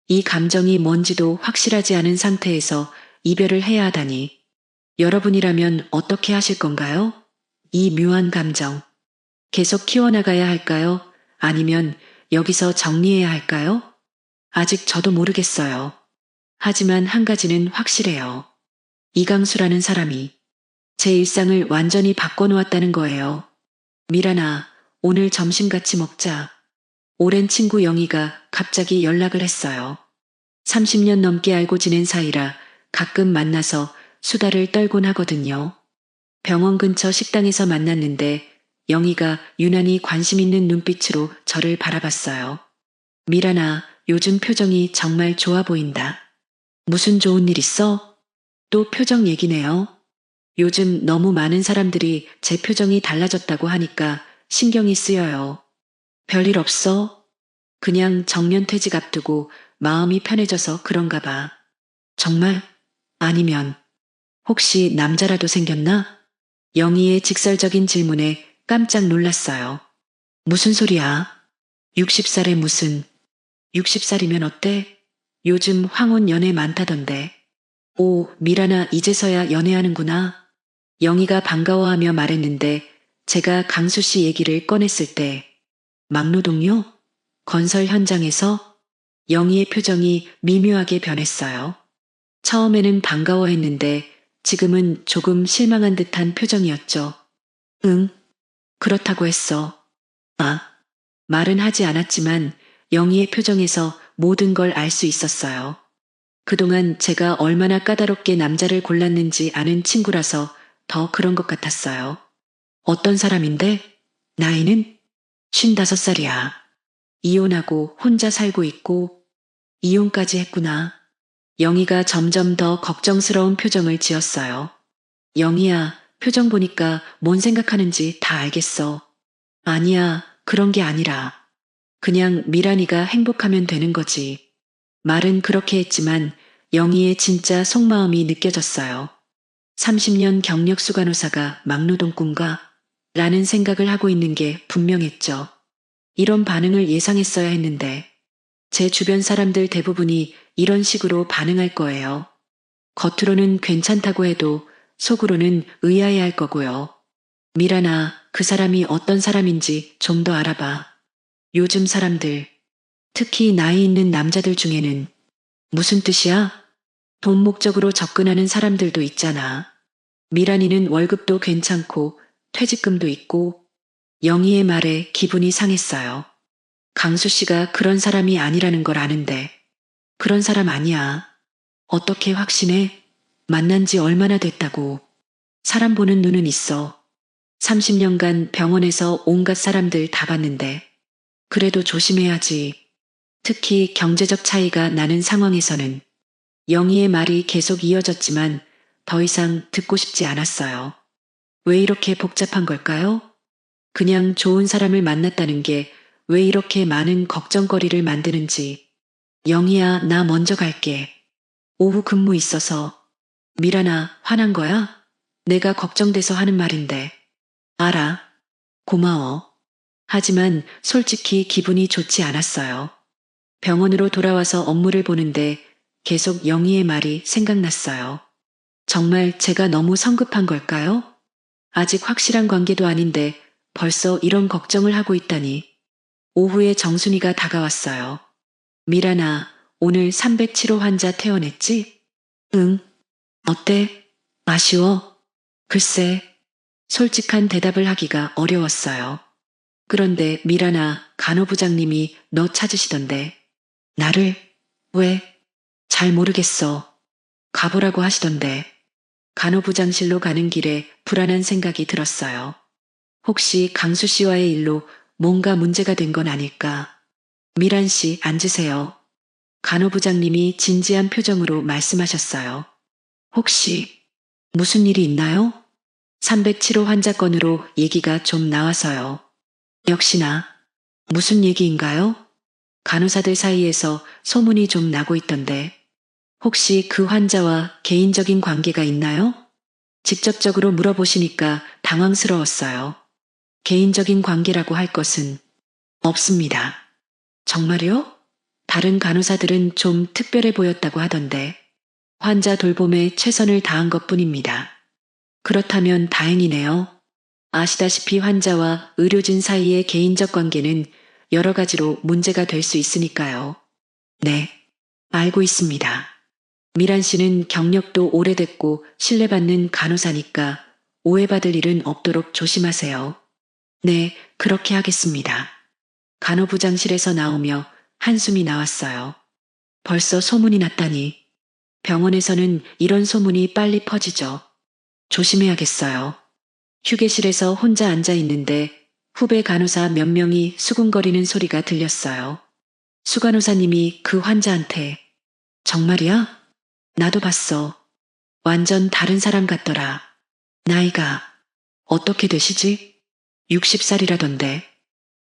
이 감정이 뭔지도 확실하지 않은 상태에서 이별을 해야 하다니. 여러분이라면 어떻게 하실 건가요? 이 묘한 감정. 계속 키워나가야 할까요? 아니면 여기서 정리해야 할까요? 아직 저도 모르겠어요. 하지만 한 가지는 확실해요. 이강수라는 사람이 제 일상을 완전히 바꿔놓았다는 거예요. 미란아, 오늘 점심 같이 먹자. 오랜 친구 영희가 갑자기 연락을 했어요. 30년 넘게 알고 지낸 사이라 가끔 만나서 수다를 떨곤 하거든요. 병원 근처 식당에서 만났는데 영희가 유난히 관심 있는 눈빛으로 저를 바라봤어요. 미란아, 요즘 표정이 정말 좋아 보인다. 무슨 좋은 일 있어? 또 표정 얘기네요. 요즘 너무 많은 사람들이 제 표정이 달라졌다고 하니까 신경이 쓰여요. 별일 없어? 그냥 정년퇴직 앞두고 마음이 편해져서 그런가 봐. 정말? 아니면 혹시 남자라도 생겼나? 영희의 직설적인 질문에 깜짝 놀랐어요. 무슨 소리야? 60살에 무슨 60살이면 어때? 요즘 황혼 연애 많다던데. 오, 미라나 이제서야 연애하는구나. 영희가 반가워하며 말했는데 제가 강수 씨 얘기를 꺼냈을 때 막노동요? 건설 현장에서 영희의 표정이 미묘하게 변했어요. 처음에는 반가워했는데 지금은 조금 실망한 듯한 표정이었죠. 응, 그렇다고 했어. 아, 말은 하지 않았지만 영희의 표정에서 모든 걸 알 수 있었어요. 그동안 제가 얼마나 까다롭게 남자를 골랐는지 아는 친구라서 더 그런 것 같았어요. 어떤 사람인데? 나이는? 55살이야. 이혼하고 혼자 살고 있고 이혼까지 했구나. 영희가 점점 더 걱정스러운 표정을 지었어요. 영희야, 표정 보니까 뭔 생각하는지 다 알겠어. 아니야, 그런 게 아니라. 그냥 미란이가 행복하면 되는 거지. 말은 그렇게 했지만 영희의 진짜 속마음이 느껴졌어요. 30년 경력 수간호사가 막노동 꿈과 라는 생각을 하고 있는 게 분명했죠. 이런 반응을 예상했어야 했는데 제 주변 사람들 대부분이 이런 식으로 반응할 거예요. 겉으로는 괜찮다고 해도 속으로는 의아해할 거고요. 미란아, 그 사람이 어떤 사람인지 좀 더 알아봐. 요즘 사람들, 특히 나이 있는 남자들 중에는 무슨 뜻이야? 돈 목적으로 접근하는 사람들도 있잖아. 미란이는 월급도 괜찮고 퇴직금도 있고 영희의 말에 기분이 상했어요. 강수 씨가 그런 사람이 아니라는 걸 아는데 그런 사람 아니야. 어떻게 확신해? 만난 지 얼마나 됐다고. 사람 보는 눈은 있어. 30년간 병원에서 온갖 사람들 다 봤는데 그래도 조심해야지. 특히 경제적 차이가 나는 상황에서는. 영희의 말이 계속 이어졌지만 더 이상 듣고 싶지 않았어요. 왜 이렇게 복잡한 걸까요? 그냥 좋은 사람을 만났다는 게 왜 이렇게 많은 걱정거리를 만드는지. 영희야, 나 먼저 갈게. 오후 근무 있어서. 미란아, 화난 거야? 내가 걱정돼서 하는 말인데. 알아. 고마워. 하지만 솔직히 기분이 좋지 않았어요. 병원으로 돌아와서 업무를 보는데 계속 영희의 말이 생각났어요. 정말 제가 너무 성급한 걸까요? 아직 확실한 관계도 아닌데 벌써 이런 걱정을 하고 있다니. 오후에 정순이가 다가왔어요. 미란아, 오늘 307호 환자 퇴원했지? 응. 어때? 아쉬워? 글쎄, 솔직한 대답을 하기가 어려웠어요. 그런데 미라나 간호부장님이 너 찾으시던데. 나를? 왜? 잘 모르겠어. 가보라고 하시던데. 간호부장실로 가는 길에 불안한 생각이 들었어요. 혹시 강수 씨와의 일로 뭔가 문제가 된 건 아닐까? 미란 씨 앉으세요. 간호부장님이 진지한 표정으로 말씀하셨어요. 혹시 무슨 일이 있나요? 307호 환자 건으로 얘기가 좀 나와서요. 역시나 무슨 얘기인가요? 간호사들 사이에서 소문이 좀 나고 있던데 혹시 그 환자와 개인적인 관계가 있나요? 직접적으로 물어보시니까 당황스러웠어요. 개인적인 관계라고 할 것은 없습니다. 정말요? 다른 간호사들은 좀 특별해 보였다고 하던데 환자 돌봄에 최선을 다한 것뿐입니다. 그렇다면 다행이네요. 아시다시피 환자와 의료진 사이의 개인적 관계는 여러 가지로 문제가 될 수 있으니까요. 네, 알고 있습니다. 미란 씨는 경력도 오래됐고 신뢰받는 간호사니까 오해받을 일은 없도록 조심하세요. 네, 그렇게 하겠습니다. 간호부장실에서 나오며 한숨이 나왔어요. 벌써 소문이 났다니. 병원에서는 이런 소문이 빨리 퍼지죠. 조심해야겠어요. 휴게실에서 혼자 앉아 있는데 후배 간호사 몇 명이 수군거리는 소리가 들렸어요. 수 간호사님이 그 환자한테 정말이야? 나도 봤어. 완전 다른 사람 같더라. 나이가 어떻게 되시지? 60살이라던데.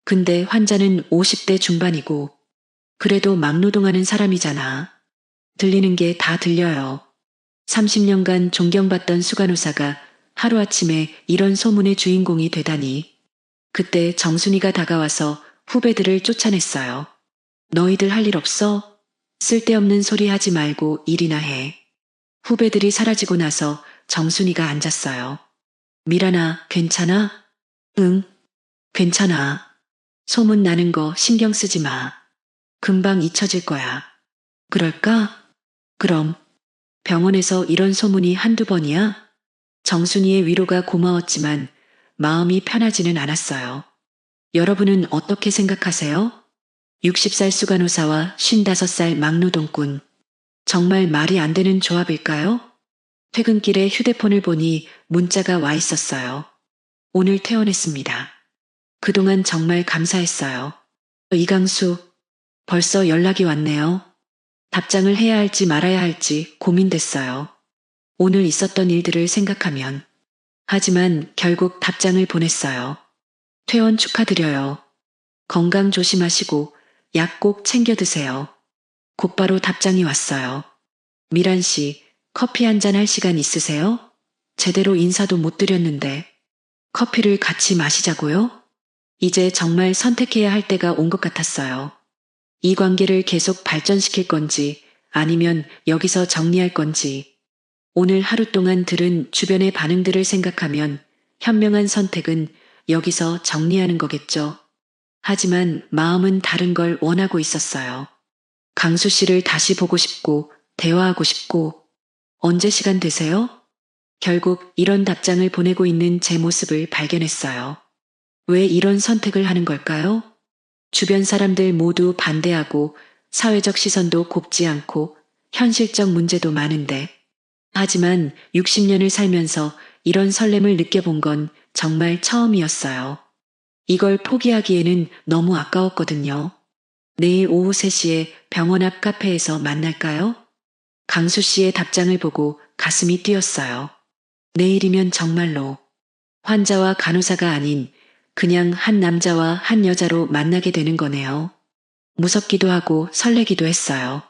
근데 환자는 50대 중반이고 그래도 막노동하는 사람이잖아. 들리는 게 다 들려요. 30년간 존경받던 수간호사가 하루아침에 이런 소문의 주인공이 되다니. 그때 정순이가 다가와서 후배들을 쫓아냈어요. 너희들 할 일 없어? 쓸데없는 소리 하지 말고 일이나 해. 후배들이 사라지고 나서 정순이가 앉았어요. 미란아, 괜찮아? 응, 괜찮아. 소문 나는 거 신경 쓰지 마. 금방 잊혀질 거야. 그럴까? 그럼 병원에서 이런 소문이 한두 번이야? 정순이의 위로가 고마웠지만 마음이 편하지는 않았어요. 여러분은 어떻게 생각하세요? 60살 수간호사와 55살 막노동꾼. 정말 말이 안 되는 조합일까요? 퇴근길에 휴대폰을 보니 문자가 와 있었어요. 오늘 퇴원했습니다. 그동안 정말 감사했어요. 이강수, 벌써 연락이 왔네요. 답장을 해야 할지 말아야 할지 고민됐어요. 오늘 있었던 일들을 생각하면. 하지만 결국 답장을 보냈어요. 퇴원 축하드려요. 건강 조심하시고 약 꼭 챙겨 드세요. 곧바로 답장이 왔어요. 미란 씨, 커피 한잔 할 시간 있으세요? 제대로 인사도 못 드렸는데. 커피를 같이 마시자고요? 이제 정말 선택해야 할 때가 온 것 같았어요. 이 관계를 계속 발전시킬 건지 아니면 여기서 정리할 건지. 오늘 하루 동안 들은 주변의 반응들을 생각하면 현명한 선택은 여기서 정리하는 거겠죠. 하지만 마음은 다른 걸 원하고 있었어요. 강수 씨를 다시 보고 싶고 대화하고 싶고 언제 시간 되세요? 결국 이런 답장을 보내고 있는 제 모습을 발견했어요. 왜 이런 선택을 하는 걸까요? 주변 사람들 모두 반대하고 사회적 시선도 곱지 않고 현실적 문제도 많은데 하지만 60년을 살면서 이런 설렘을 느껴본 건 정말 처음이었어요. 이걸 포기하기에는 너무 아까웠거든요. 내일 오후 3시에 병원 앞 카페에서 만날까요? 강수 씨의 답장을 보고 가슴이 뛰었어요. 내일이면 정말로 환자와 간호사가 아닌 그냥 한 남자와 한 여자로 만나게 되는 거네요. 무섭기도 하고 설레기도 했어요.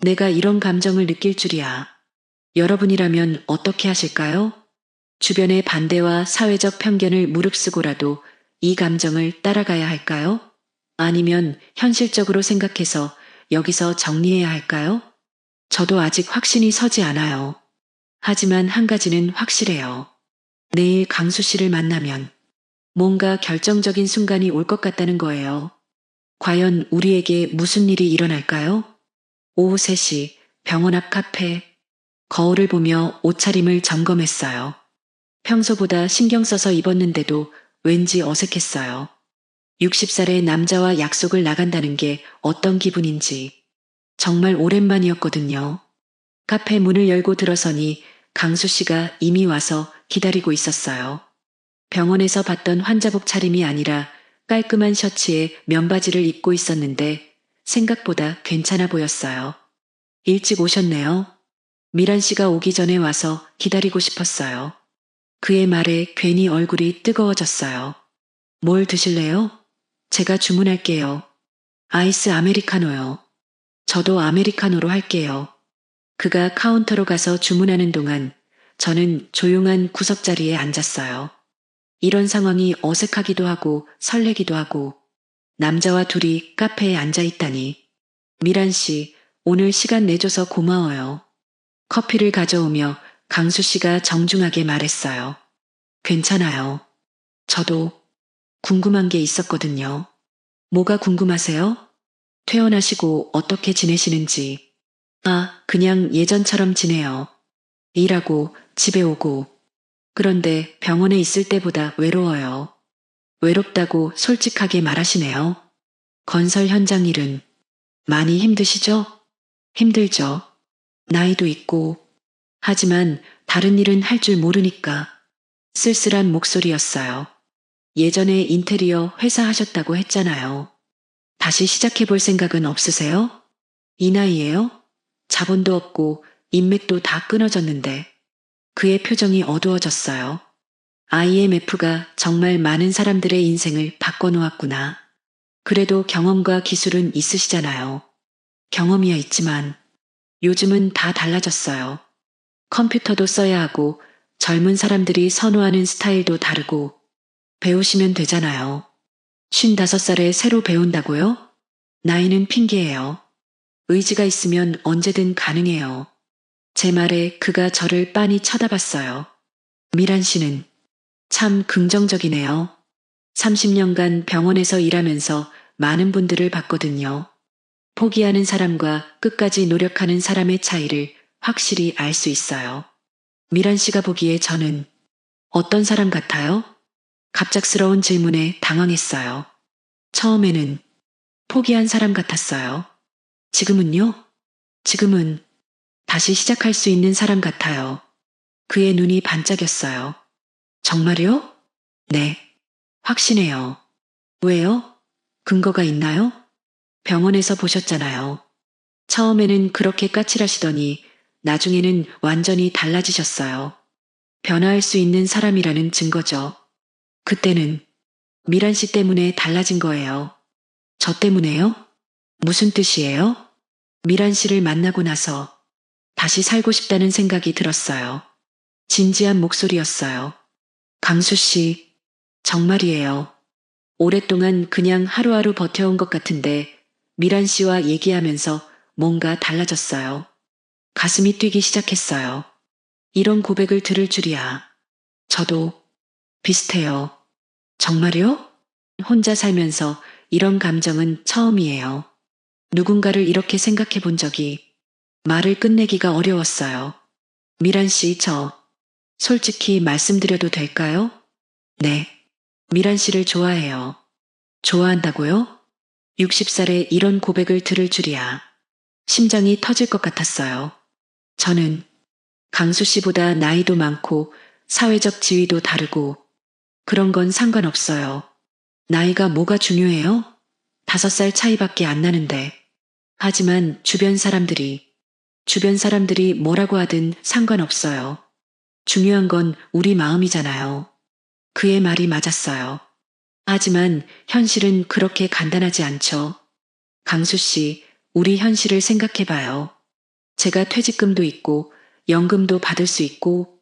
내가 이런 감정을 느낄 줄이야. 여러분이라면 어떻게 하실까요? 주변의 반대와 사회적 편견을 무릅쓰고라도 이 감정을 따라가야 할까요? 아니면 현실적으로 생각해서 여기서 정리해야 할까요? 저도 아직 확신이 서지 않아요. 하지만 한 가지는 확실해요. 내일 강수 씨를 만나면 뭔가 결정적인 순간이 올 것 같다는 거예요. 과연 우리에게 무슨 일이 일어날까요? 오후 3시 병원 앞 카페. 거울을 보며 옷차림을 점검했어요. 평소보다 신경 써서 입었는데도 왠지 어색했어요. 60살의 남자와 약속을 나간다는 게 어떤 기분인지 정말 오랜만이었거든요. 카페 문을 열고 들어서니 강수 씨가 이미 와서 기다리고 있었어요. 병원에서 봤던 환자복 차림이 아니라 깔끔한 셔츠에 면바지를 입고 있었는데 생각보다 괜찮아 보였어요. 일찍 오셨네요. 미란 씨가 오기 전에 와서 기다리고 싶었어요. 그의 말에 괜히 얼굴이 뜨거워졌어요. 뭘 드실래요? 제가 주문할게요. 아이스 아메리카노요. 저도 아메리카노로 할게요. 그가 카운터로 가서 주문하는 동안 저는 조용한 구석자리에 앉았어요. 이런 상황이 어색하기도 하고 설레기도 하고 남자와 둘이 카페에 앉아 있다니. 미란 씨, 오늘 시간 내줘서 고마워요. 커피를 가져오며 강수 씨가 정중하게 말했어요. 괜찮아요. 저도 궁금한 게 있었거든요. 뭐가 궁금하세요? 퇴원하시고 어떻게 지내시는지. 아, 그냥 예전처럼 지내요. 일하고 집에 오고. 그런데 병원에 있을 때보다 외로워요. 외롭다고 솔직하게 말하시네요. 건설 현장 일은 많이 힘드시죠? 힘들죠. 나이도 있고. 하지만 다른 일은 할 줄 모르니까. 쓸쓸한 목소리였어요. 예전에 인테리어 회사 하셨다고 했잖아요. 다시 시작해 볼 생각은 없으세요? 이 나이에요? 자본도 없고 인맥도 다 끊어졌는데. 그의 표정이 어두워졌어요. IMF가 정말 많은 사람들의 인생을 바꿔놓았구나. 그래도 경험과 기술은 있으시잖아요. 경험이야 있지만 요즘은 다 달라졌어요. 컴퓨터도 써야 하고 젊은 사람들이 선호하는 스타일도 다르고 배우시면 되잖아요. 55살에 새로 배운다고요? 나이는 핑계예요. 의지가 있으면 언제든 가능해요. 제 말에 그가 저를 빤히 쳐다봤어요. 미란 씨는 참 긍정적이네요. 30년간 병원에서 일하면서 많은 분들을 봤거든요. 포기하는 사람과 끝까지 노력하는 사람의 차이를 확실히 알 수 있어요. 미란 씨가 보기에 저는 어떤 사람 같아요? 갑작스러운 질문에 당황했어요. 처음에는 포기한 사람 같았어요. 지금은요? 지금은 다시 시작할 수 있는 사람 같아요. 그의 눈이 반짝였어요. 정말요? 네. 확신해요. 왜요? 근거가 있나요? 병원에서 보셨잖아요. 처음에는 그렇게 까칠하시더니 나중에는 완전히 달라지셨어요. 변화할 수 있는 사람이라는 증거죠. 그때는 미란 씨 때문에 달라진 거예요. 저 때문에요? 무슨 뜻이에요? 미란 씨를 만나고 나서 다시 살고 싶다는 생각이 들었어요. 진지한 목소리였어요. 강수 씨, 정말이에요. 오랫동안 그냥 하루하루 버텨온 것 같은데 미란 씨와 얘기하면서 뭔가 달라졌어요. 가슴이 뛰기 시작했어요. 이런 고백을 들을 줄이야. 저도 비슷해요. 정말요? 혼자 살면서 이런 감정은 처음이에요. 누군가를 이렇게 생각해 본 적이 말을 끝내기가 어려웠어요. 미란 씨, 저 솔직히 말씀드려도 될까요? 네. 미란 씨를 좋아해요. 좋아한다고요? 60살에 이런 고백을 들을 줄이야. 심장이 터질 것 같았어요. 저는 강수 씨보다 나이도 많고 사회적 지위도 다르고 그런 건 상관없어요. 나이가 뭐가 중요해요? 5살 차이밖에 안 나는데. 하지만 주변 사람들이 뭐라고 하든 상관없어요. 중요한 건 우리 마음이잖아요. 그의 말이 맞았어요. 하지만 현실은 그렇게 간단하지 않죠. 강수 씨, 우리 현실을 생각해봐요. 제가 퇴직금도 있고 연금도 받을 수 있고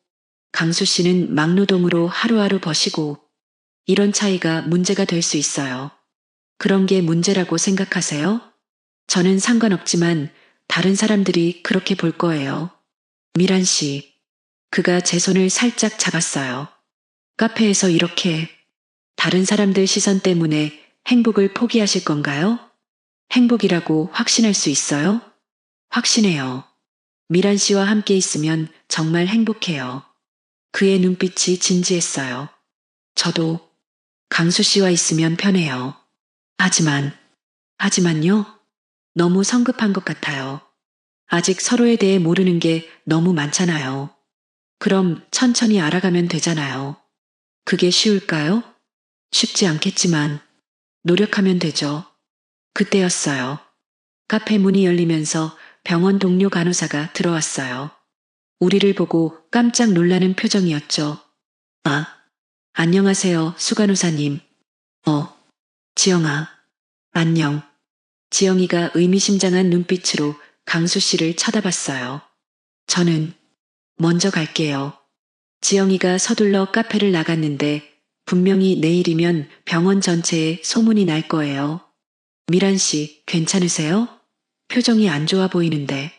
강수 씨는 막노동으로 하루하루 버시고 이런 차이가 문제가 될 수 있어요. 그런 게 문제라고 생각하세요? 저는 상관없지만 다른 사람들이 그렇게 볼 거예요. 미란 씨, 그가 제 손을 살짝 잡았어요. 카페에서 이렇게 다른 사람들 시선 때문에 행복을 포기하실 건가요? 행복이라고 확신할 수 있어요? 확신해요. 미란 씨와 함께 있으면 정말 행복해요. 그의 눈빛이 진지했어요. 저도 강수 씨와 있으면 편해요. 하지만요? 너무 성급한 것 같아요. 아직 서로에 대해 모르는 게 너무 많잖아요. 그럼 천천히 알아가면 되잖아요. 그게 쉬울까요? 쉽지 않겠지만 노력하면 되죠. 그때였어요. 카페 문이 열리면서 병원 동료 간호사가 들어왔어요. 우리를 보고 깜짝 놀라는 표정이었죠. 아, 안녕하세요, 수간호사님. 지영아, 안녕. 지영이가 의미심장한 눈빛으로 강수 씨를 쳐다봤어요. 저는 먼저 갈게요. 지영이가 서둘러 카페를 나갔는데 분명히 내일이면 병원 전체에 소문이 날 거예요. 미란 씨, 괜찮으세요? 표정이 안 좋아 보이는데.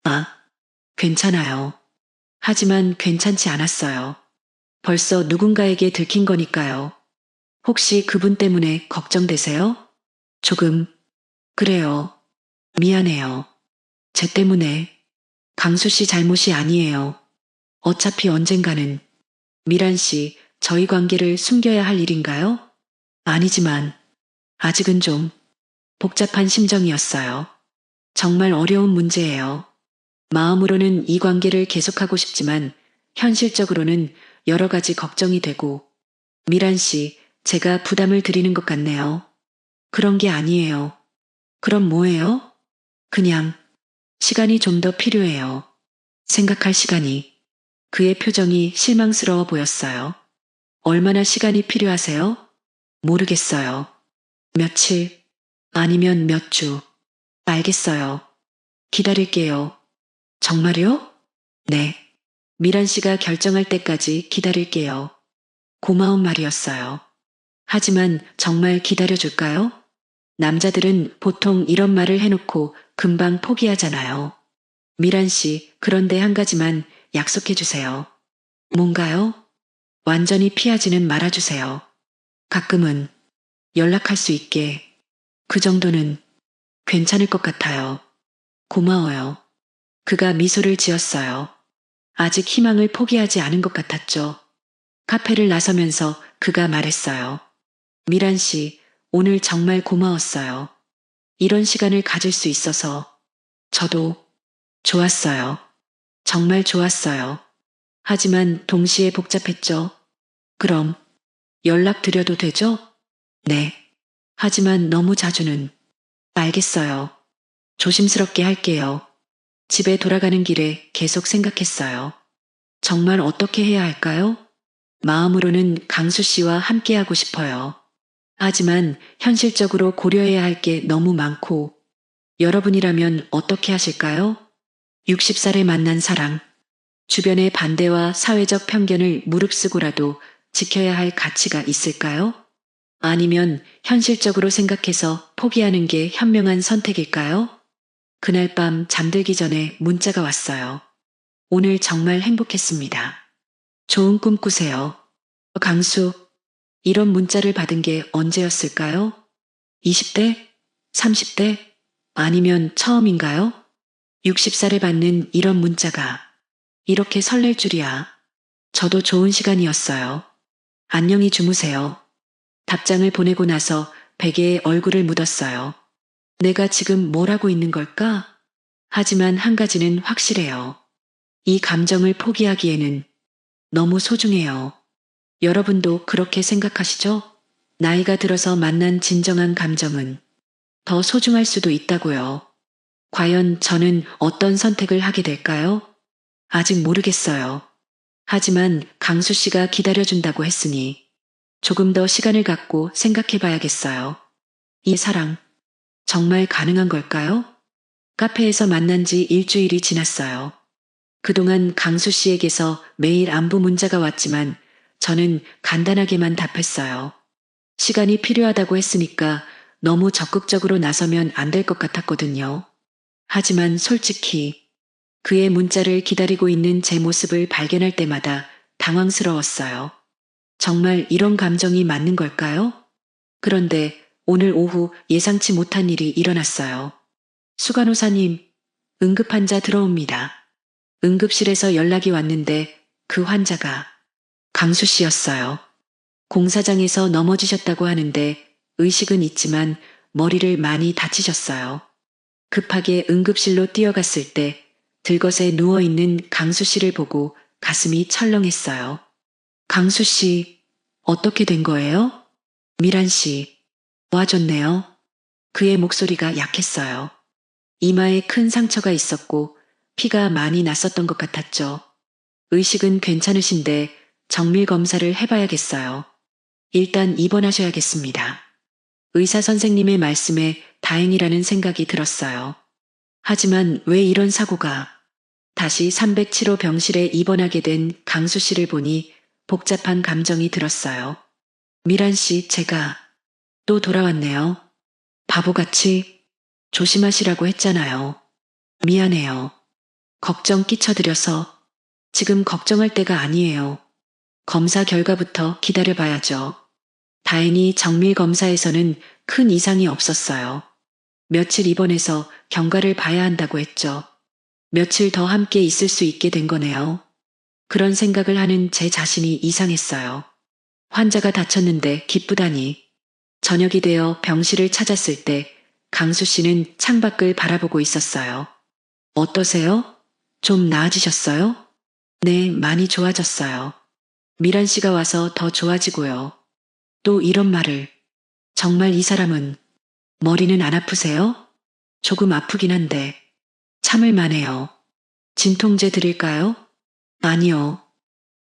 아, 괜찮아요. 하지만 괜찮지 않았어요. 벌써 누군가에게 들킨 거니까요. 혹시 그분 때문에 걱정되세요? 조금, 그래요. 미안해요. 제 때문에. 강수 씨 잘못이 아니에요. 어차피 언젠가는. 미란 씨, 저희 관계를 숨겨야 할 일인가요? 아니지만, 아직은 좀 복잡한 심정이었어요. 정말 어려운 문제예요. 마음으로는 이 관계를 계속하고 싶지만, 현실적으로는 여러 가지 걱정이 되고, 미란 씨, 제가 부담을 드리는 것 같네요. 그런 게 아니에요. 그럼 뭐예요? 그냥, 시간이 좀 더 필요해요. 생각할 시간이. 그의 표정이 실망스러워 보였어요. 얼마나 시간이 필요하세요? 모르겠어요. 며칠, 아니면 몇 주. 알겠어요. 기다릴게요. 정말요? 네. 미란 씨가 결정할 때까지 기다릴게요. 고마운 말이었어요. 하지만 정말 기다려줄까요? 남자들은 보통 이런 말을 해놓고 금방 포기하잖아요. 미란 씨, 그런데 한 가지만 약속해 주세요. 뭔가요? 완전히 피하지는 말아주세요. 가끔은 연락할 수 있게. 그 정도는 괜찮을 것 같아요. 고마워요. 그가 미소를 지었어요. 아직 희망을 포기하지 않은 것 같았죠. 카페를 나서면서 그가 말했어요. 미란 씨, 오늘 정말 고마웠어요. 이런 시간을 가질 수 있어서. 저도 좋았어요. 정말 좋았어요. 하지만 동시에 복잡했죠. 그럼 연락드려도 되죠? 네. 하지만 너무 자주는. 알겠어요. 조심스럽게 할게요. 집에 돌아가는 길에 계속 생각했어요. 정말 어떻게 해야 할까요? 마음으로는 강수 씨와 함께하고 싶어요. 하지만 현실적으로 고려해야 할 게 너무 많고, 여러분이라면 어떻게 하실까요? 60살에 만난 사랑, 주변의 반대와 사회적 편견을 무릅쓰고라도 지켜야 할 가치가 있을까요? 아니면 현실적으로 생각해서 포기하는 게 현명한 선택일까요? 그날 밤 잠들기 전에 문자가 왔어요. 오늘 정말 행복했습니다. 좋은 꿈 꾸세요. 강수, 이런 문자를 받은 게 언제였을까요? 20대? 30대? 아니면 처음인가요? 60살에 받는 이런 문자가 이렇게 설렐 줄이야. 저도 좋은 시간이었어요. 안녕히 주무세요. 답장을 보내고 나서 베개에 얼굴을 묻었어요. 내가 지금 뭘 하고 있는 걸까? 하지만 한 가지는 확실해요. 이 감정을 포기하기에는 너무 소중해요. 여러분도 그렇게 생각하시죠? 나이가 들어서 만난 진정한 감정은 더 소중할 수도 있다고요. 과연 저는 어떤 선택을 하게 될까요? 아직 모르겠어요. 하지만 강수 씨가 기다려준다고 했으니 조금 더 시간을 갖고 생각해 봐야겠어요. 이 사랑, 정말 가능한 걸까요? 카페에서 만난 지 일주일이 지났어요. 그동안 강수 씨에게서 매일 안부 문자가 왔지만 저는 간단하게만 답했어요. 시간이 필요하다고 했으니까 너무 적극적으로 나서면 안 될 것 같았거든요. 하지만 솔직히 그의 문자를 기다리고 있는 제 모습을 발견할 때마다 당황스러웠어요. 정말 이런 감정이 맞는 걸까요? 그런데 오늘 오후 예상치 못한 일이 일어났어요. 수간호사님, 응급환자 들어옵니다. 응급실에서 연락이 왔는데 그 환자가 강수 씨였어요. 공사장에서 넘어지셨다고 하는데 의식은 있지만 머리를 많이 다치셨어요. 급하게 응급실로 뛰어갔을 때 들것에 누워있는 강수 씨를 보고 가슴이 철렁했어요. 강수 씨, 어떻게 된 거예요? 미란 씨, 도와줬네요. 그의 목소리가 약했어요. 이마에 큰 상처가 있었고 피가 많이 났었던 것 같았죠. 의식은 괜찮으신데 정밀 검사를 해봐야겠어요. 일단 입원하셔야겠습니다. 의사 선생님의 말씀에 다행이라는 생각이 들었어요. 하지만 왜 이런 사고가? 다시 307호 병실에 입원하게 된 강수 씨를 보니 복잡한 감정이 들었어요. 미란 씨, 제가 또 돌아왔네요. 바보같이 조심하시라고 했잖아요. 미안해요. 걱정 끼쳐드려서 지금 걱정할 때가 아니에요. 검사 결과부터 기다려봐야죠. 다행히 정밀 검사에서는 큰 이상이 없었어요. 며칠 입원해서 경과를 봐야 한다고 했죠. 며칠 더 함께 있을 수 있게 된 거네요. 그런 생각을 하는 제 자신이 이상했어요. 환자가 다쳤는데 기쁘다니. 저녁이 되어 병실을 찾았을 때 강수 씨는 창밖을 바라보고 있었어요. 어떠세요? 좀 나아지셨어요? 네, 많이 좋아졌어요. 미란 씨가 와서 더 좋아지고요. 또 이런 말을. 정말 이 사람은 머리는 안 아프세요? 조금 아프긴 한데 참을 만해요. 진통제 드릴까요? 아니요.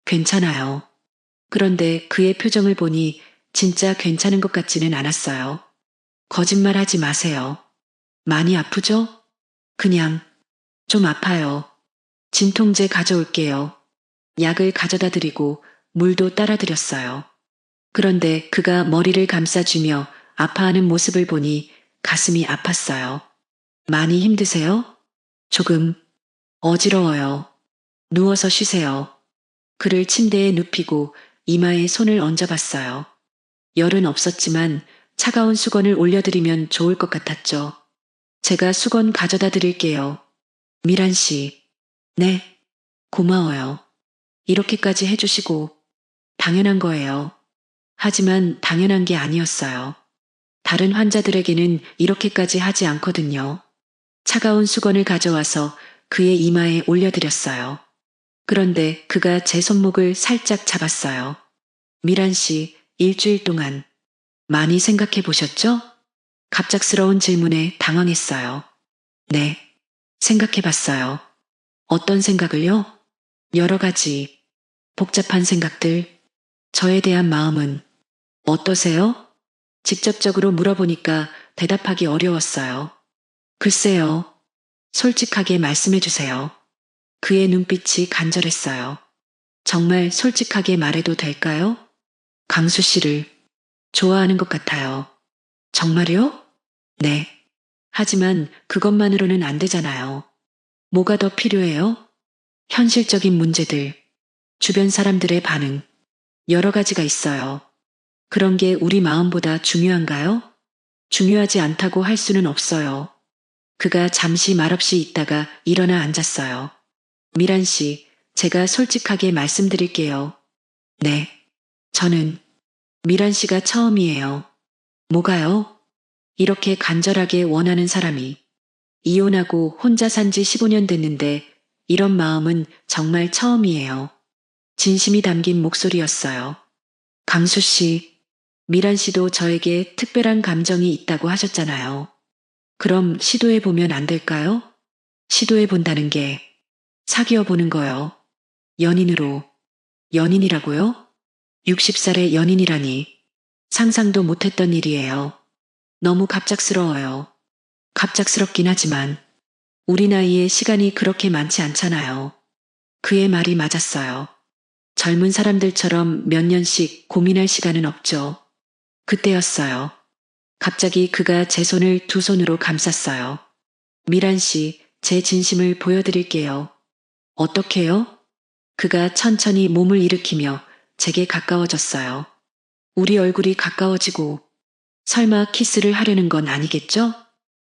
괜찮아요. 그런데 그의 표정을 보니 진짜 괜찮은 것 같지는 않았어요. 거짓말 하지 마세요. 많이 아프죠? 그냥 좀 아파요. 진통제 가져올게요. 약을 가져다 드리고 물도 따라 드렸어요. 그런데 그가 머리를 감싸주며 아파하는 모습을 보니 가슴이 아팠어요. 많이 힘드세요? 조금 어지러워요. 누워서 쉬세요. 그를 침대에 눕히고 이마에 손을 얹어봤어요. 열은 없었지만 차가운 수건을 올려드리면 좋을 것 같았죠. 제가 수건 가져다 드릴게요. 미란 씨. 네. 고마워요. 이렇게까지 해주시고 당연한 거예요. 하지만 당연한 게 아니었어요. 다른 환자들에게는 이렇게까지 하지 않거든요. 차가운 수건을 가져와서 그의 이마에 올려드렸어요. 그런데 그가 제 손목을 살짝 잡았어요. 미란 씨, 일주일 동안 많이 생각해 보셨죠? 갑작스러운 질문에 당황했어요. 네, 생각해 봤어요. 어떤 생각을요? 여러 가지 복잡한 생각들. 저에 대한 마음은 어떠세요? 직접적으로 물어보니까 대답하기 어려웠어요. 글쎄요. 솔직하게 말씀해 주세요. 그의 눈빛이 간절했어요. 정말 솔직하게 말해도 될까요? 강수 씨를 좋아하는 것 같아요. 정말요? 네. 하지만 그것만으로는 안 되잖아요. 뭐가 더 필요해요? 현실적인 문제들, 주변 사람들의 반응, 여러 가지가 있어요. 그런 게 우리 마음보다 중요한가요? 중요하지 않다고 할 수는 없어요. 그가 잠시 말없이 있다가 일어나 앉았어요. 미란 씨, 제가 솔직하게 말씀드릴게요. 네. 저는 미란 씨가 처음이에요. 뭐가요? 이렇게 간절하게 원하는 사람이. 이혼하고 혼자 산지 15년 됐는데 이런 마음은 정말 처음이에요. 진심이 담긴 목소리였어요. 강수 씨, 미란 씨도 저에게 특별한 감정이 있다고 하셨잖아요. 그럼 시도해 보면 안 될까요? 시도해 본다는 게 사귀어 보는 거요. 연인으로. 연인이라고요? 60살의 연인이라니. 상상도 못했던 일이에요. 너무 갑작스러워요. 갑작스럽긴 하지만 우리 나이에 시간이 그렇게 많지 않잖아요. 그의 말이 맞았어요. 젊은 사람들처럼 몇 년씩 고민할 시간은 없죠. 그때였어요. 갑자기 그가 제 손을 두 손으로 감쌌어요. 미란 씨, 제 진심을 보여드릴게요. 어떻게요? 그가 천천히 몸을 일으키며 제게 가까워졌어요. 우리 얼굴이 가까워지고 설마 키스를 하려는 건 아니겠죠?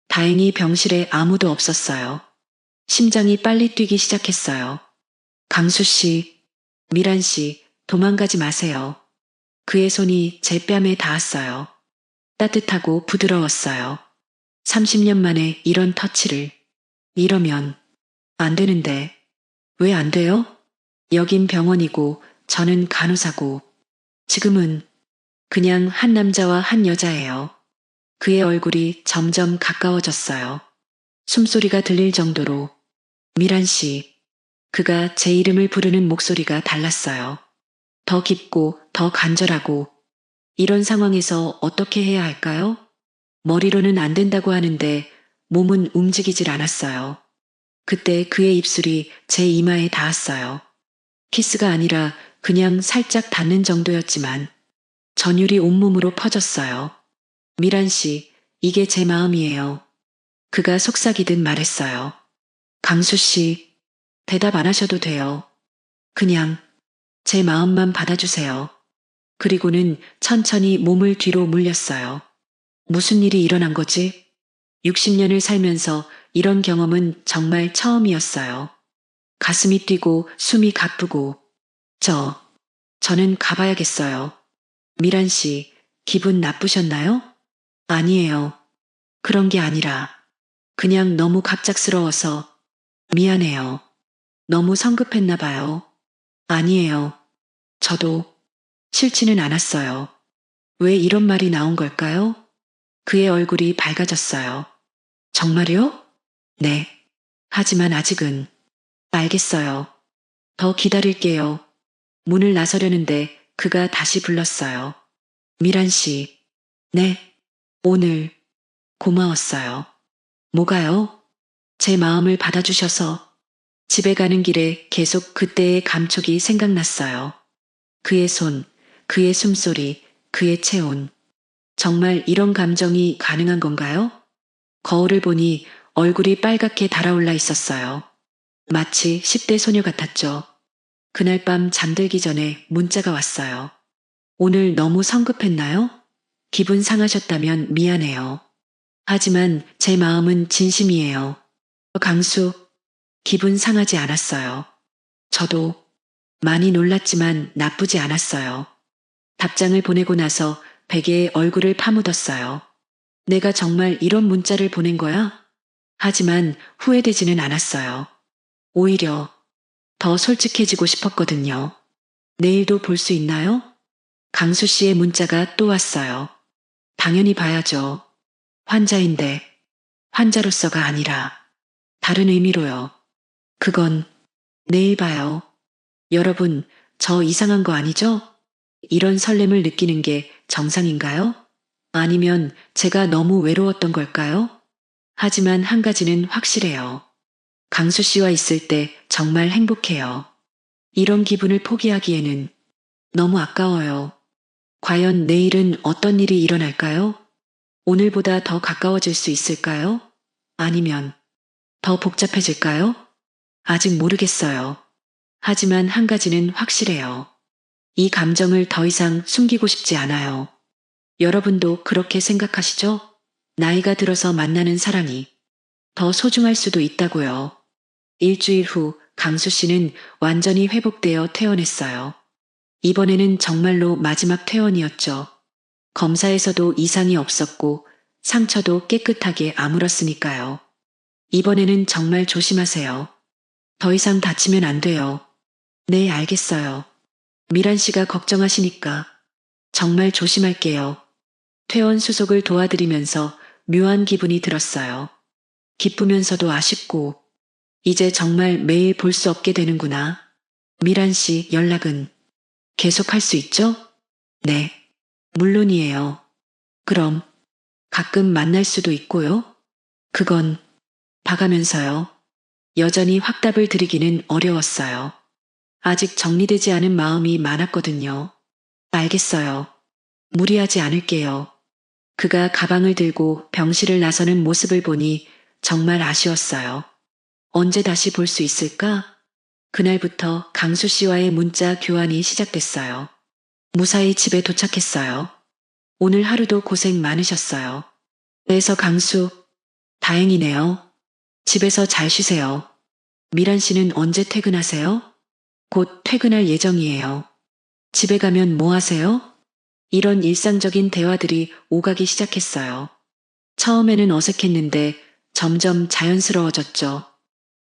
다행히 병실에 아무도 없었어요. 심장이 빨리 뛰기 시작했어요. 강수 씨, 미란 씨, 도망가지 마세요. 그의 손이 제 뺨에 닿았어요. 따뜻하고 부드러웠어요. 30년 만에 이런 터치를. 이러면 안 되는데. 왜 안 돼요? 여긴 병원이고 저는 간호사고 지금은 그냥 한 남자와 한 여자예요. 그의 얼굴이 점점 가까워졌어요. 숨소리가 들릴 정도로. 미란 씨. 그가 제 이름을 부르는 목소리가 달랐어요. 더 깊고 더 간절하고. 이런 상황에서 어떻게 해야 할까요? 머리로는 안 된다고 하는데 몸은 움직이질 않았어요. 그때 그의 입술이 제 이마에 닿았어요. 키스가 아니라 그냥 살짝 닿는 정도였지만 전율이 온몸으로 퍼졌어요. 미란 씨, 이게 제 마음이에요. 그가 속삭이듯 말했어요. 강수 씨, 대답 안 하셔도 돼요. 그냥 제 마음만 받아주세요. 그리고는 천천히 몸을 뒤로 물렸어요. 무슨 일이 일어난 거지? 60년을 살면서 이런 경험은 정말 처음이었어요. 가슴이 뛰고 숨이 가쁘고 저는 가봐야겠어요. 미란 씨, 기분 나쁘셨나요? 아니에요. 그런 게 아니라 그냥 너무 갑작스러워서 미안해요. 너무 성급했나 봐요. 아니에요. 저도 싫지는 않았어요. 왜 이런 말이 나온 걸까요? 그의 얼굴이 밝아졌어요. 정말요? 네. 하지만 아직은 알겠어요. 더 기다릴게요. 문을 나서려는데 그가 다시 불렀어요. 미란 씨. 네. 오늘 고마웠어요. 뭐가요? 제 마음을 받아주셔서 집에 가는 길에 계속 그때의 감촉이 생각났어요. 그의 손, 그의 숨소리, 그의 체온. 정말 이런 감정이 가능한 건가요? 거울을 보니 얼굴이 빨갛게 달아올라 있었어요. 마치 10대 소녀 같았죠. 그날 밤 잠들기 전에 문자가 왔어요. 오늘 너무 성급했나요? 기분 상하셨다면 미안해요. 하지만 제 마음은 진심이에요. 강수, 기분 상하지 않았어요. 저도 많이 놀랐지만 나쁘지 않았어요. 답장을 보내고 나서 베개에 얼굴을 파묻었어요. 내가 정말 이런 문자를 보낸 거야? 하지만 후회되지는 않았어요. 오히려 더 솔직해지고 싶었거든요. 내일도 볼 수 있나요? 강수 씨의 문자가 또 왔어요. 당연히 봐야죠. 환자인데 환자로서가 아니라 다른 의미로요. 그건 내일 봐요. 여러분, 저 이상한 거 아니죠? 이런 설렘을 느끼는 게 정상인가요? 아니면 제가 너무 외로웠던 걸까요? 하지만 한 가지는 확실해요. 강수 씨와 있을 때 정말 행복해요. 이런 기분을 포기하기에는 너무 아까워요. 과연 내일은 어떤 일이 일어날까요? 오늘보다 더 가까워질 수 있을까요? 아니면 더 복잡해질까요? 아직 모르겠어요. 하지만 한 가지는 확실해요. 이 감정을 더 이상 숨기고 싶지 않아요. 여러분도 그렇게 생각하시죠? 나이가 들어서 만나는 사랑이 더 소중할 수도 있다고요. 일주일 후 강수 씨는 완전히 회복되어 퇴원했어요. 이번에는 정말로 마지막 퇴원이었죠. 검사에서도 이상이 없었고 상처도 깨끗하게 아물었으니까요. 이번에는 정말 조심하세요. 더 이상 다치면 안 돼요. 네, 알겠어요. 미란 씨가 걱정하시니까 정말 조심할게요. 퇴원 수속을 도와드리면서 묘한 기분이 들었어요. 기쁘면서도 아쉽고 이제 정말 매일 볼 수 없게 되는구나. 미란 씨 연락은 계속 할 수 있죠? 네, 물론이에요. 그럼 가끔 만날 수도 있고요. 그건 봐가면서요. 여전히 확답을 드리기는 어려웠어요. 아직 정리되지 않은 마음이 많았거든요. 알겠어요. 무리하지 않을게요. 그가 가방을 들고 병실을 나서는 모습을 보니 정말 아쉬웠어요. 언제 다시 볼 수 있을까? 그날부터 강수 씨와의 문자 교환이 시작됐어요. 무사히 집에 도착했어요. 오늘 하루도 고생 많으셨어요. 그래서 강수, 다행이네요. 집에서 잘 쉬세요. 미란 씨는 언제 퇴근하세요? 곧 퇴근할 예정이에요. 집에 가면 뭐 하세요? 이런 일상적인 대화들이 오가기 시작했어요. 처음에는 어색했는데 점점 자연스러워졌죠.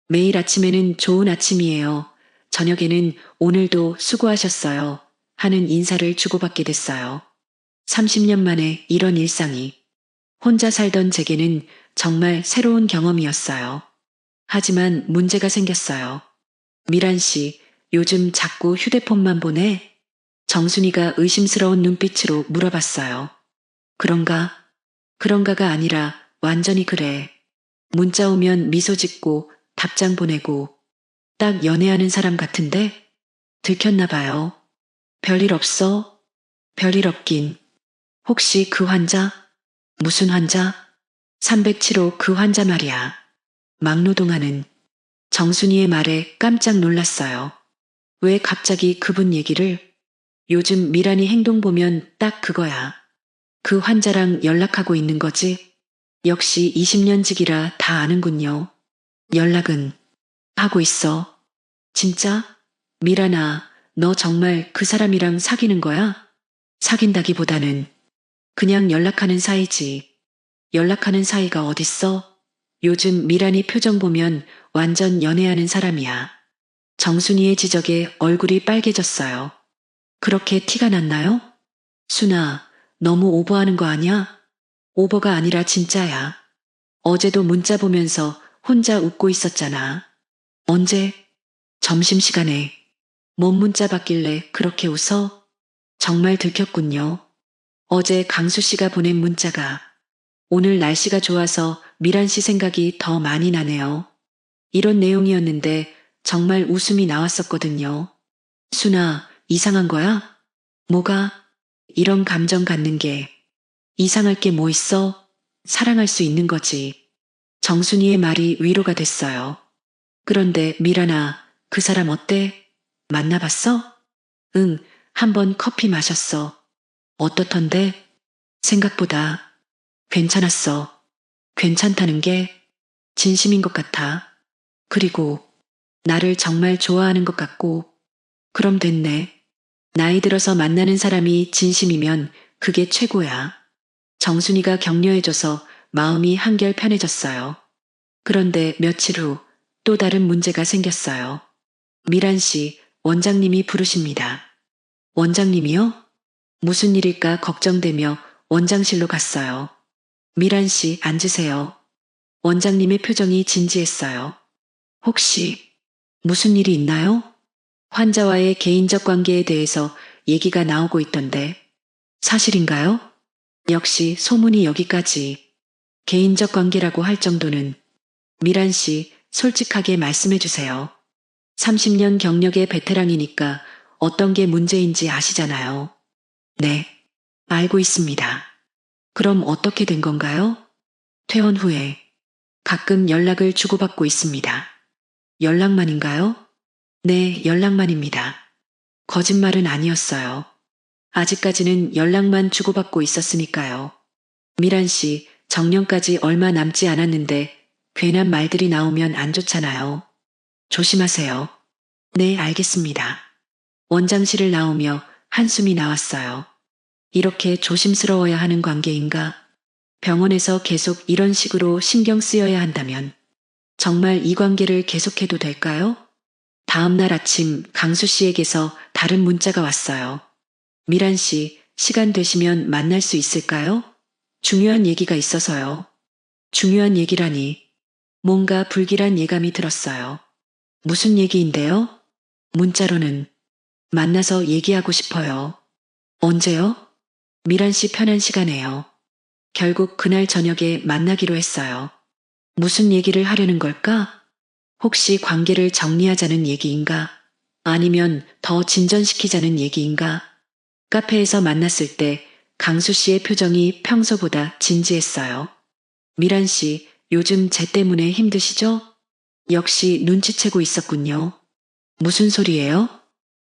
매일 아침에는 좋은 아침이에요. 저녁에는 오늘도 수고하셨어요. 하는 인사를 주고받게 됐어요. 30년 만에 이런 일상이 혼자 살던 제게는 정말 새로운 경험이었어요. 하지만 문제가 생겼어요. 미란 씨, 요즘 자꾸 휴대폰만 보내? 정순이가 의심스러운 눈빛으로 물어봤어요. 그런가? 그런가가 아니라 완전히 그래. 문자 오면 미소 짓고 답장 보내고 딱 연애하는 사람 같은데? 들켰나 봐요. 별일 없어? 별일 없긴. 혹시 그 환자? 무슨 환자? 307호 그 환자 말이야. 막노동하는 정순이의 말에 깜짝 놀랐어요. 왜 갑자기 그분 얘기를? 요즘 미란이 행동 보면 딱 그거야. 그 환자랑 연락하고 있는 거지? 역시 20년직이라 다 아는군요. 연락은 하고 있어. 진짜? 미란아, 너 정말 그 사람이랑 사귀는 거야? 사귄다기보다는 그냥 연락하는 사이지. 연락하는 사이가 어딨어? 요즘 미란이 표정 보면 완전 연애하는 사람이야. 정순이의 지적에 얼굴이 빨개졌어요. 그렇게 티가 났나요? 순아, 너무 오버하는 거 아니야? 오버가 아니라 진짜야. 어제도 문자 보면서 혼자 웃고 있었잖아. 언제? 점심시간에. 뭔 문자 받길래 그렇게 웃어? 정말 들켰군요. 어제 강수 씨가 보낸 문자가 오늘 날씨가 좋아서 미란 씨 생각이 더 많이 나네요. 이런 내용이었는데 정말 웃음이 나왔었거든요. 순아, 이상한 거야? 뭐가? 이런 감정 갖는 게 이상할 게 뭐 있어? 사랑할 수 있는 거지. 정순이의 말이 위로가 됐어요. 그런데 미란아, 그 사람 어때? 만나봤어? 응, 한번 커피 마셨어. 어떻던데? 생각보다 괜찮았어. 괜찮다는 게 진심인 것 같아. 그리고 나를 정말 좋아하는 것 같고, 그럼 됐네. 나이 들어서 만나는 사람이 진심이면 그게 최고야. 정순이가 격려해줘서 마음이 한결 편해졌어요. 그런데 며칠 후 또 다른 문제가 생겼어요. 미란 씨, 원장님이 부르십니다. 원장님이요? 무슨 일일까 걱정되며 원장실로 갔어요. 미란 씨, 앉으세요. 원장님의 표정이 진지했어요. 혹시 무슨 일이 있나요? 환자와의 개인적 관계에 대해서 얘기가 나오고 있던데 사실인가요? 역시 소문이 여기까지. 개인적 관계라고 할 정도는 미란 씨 솔직하게 말씀해 주세요. 30년 경력의 베테랑이니까 어떤 게 문제인지 아시잖아요. 네, 알고 있습니다. 그럼 어떻게 된 건가요? 퇴원 후에 가끔 연락을 주고받고 있습니다. 연락만인가요? 네, 연락만입니다. 거짓말은 아니었어요. 아직까지는 연락만 주고받고 있었으니까요. 미란 씨, 정년까지 얼마 남지 않았는데 괜한 말들이 나오면 안 좋잖아요. 조심하세요. 네, 알겠습니다. 원장실을 나오며 한숨이 나왔어요. 이렇게 조심스러워야 하는 관계인가? 병원에서 계속 이런 식으로 신경 쓰여야 한다면 정말 이 관계를 계속해도 될까요? 다음 날 아침 강수 씨에게서 다른 문자가 왔어요. 미란 씨, 시간 되시면 만날 수 있을까요? 중요한 얘기가 있어서요. 중요한 얘기라니. 뭔가 불길한 예감이 들었어요. 무슨 얘기인데요? 문자로는 만나서 얘기하고 싶어요. 언제요? 미란 씨 편한 시간에요. 결국 그날 저녁에 만나기로 했어요. 무슨 얘기를 하려는 걸까? 혹시 관계를 정리하자는 얘기인가? 아니면 더 진전시키자는 얘기인가? 카페에서 만났을 때 강수 씨의 표정이 평소보다 진지했어요. 미란 씨, 요즘 쟤 때문에 힘드시죠? 역시 눈치채고 있었군요. 무슨 소리예요?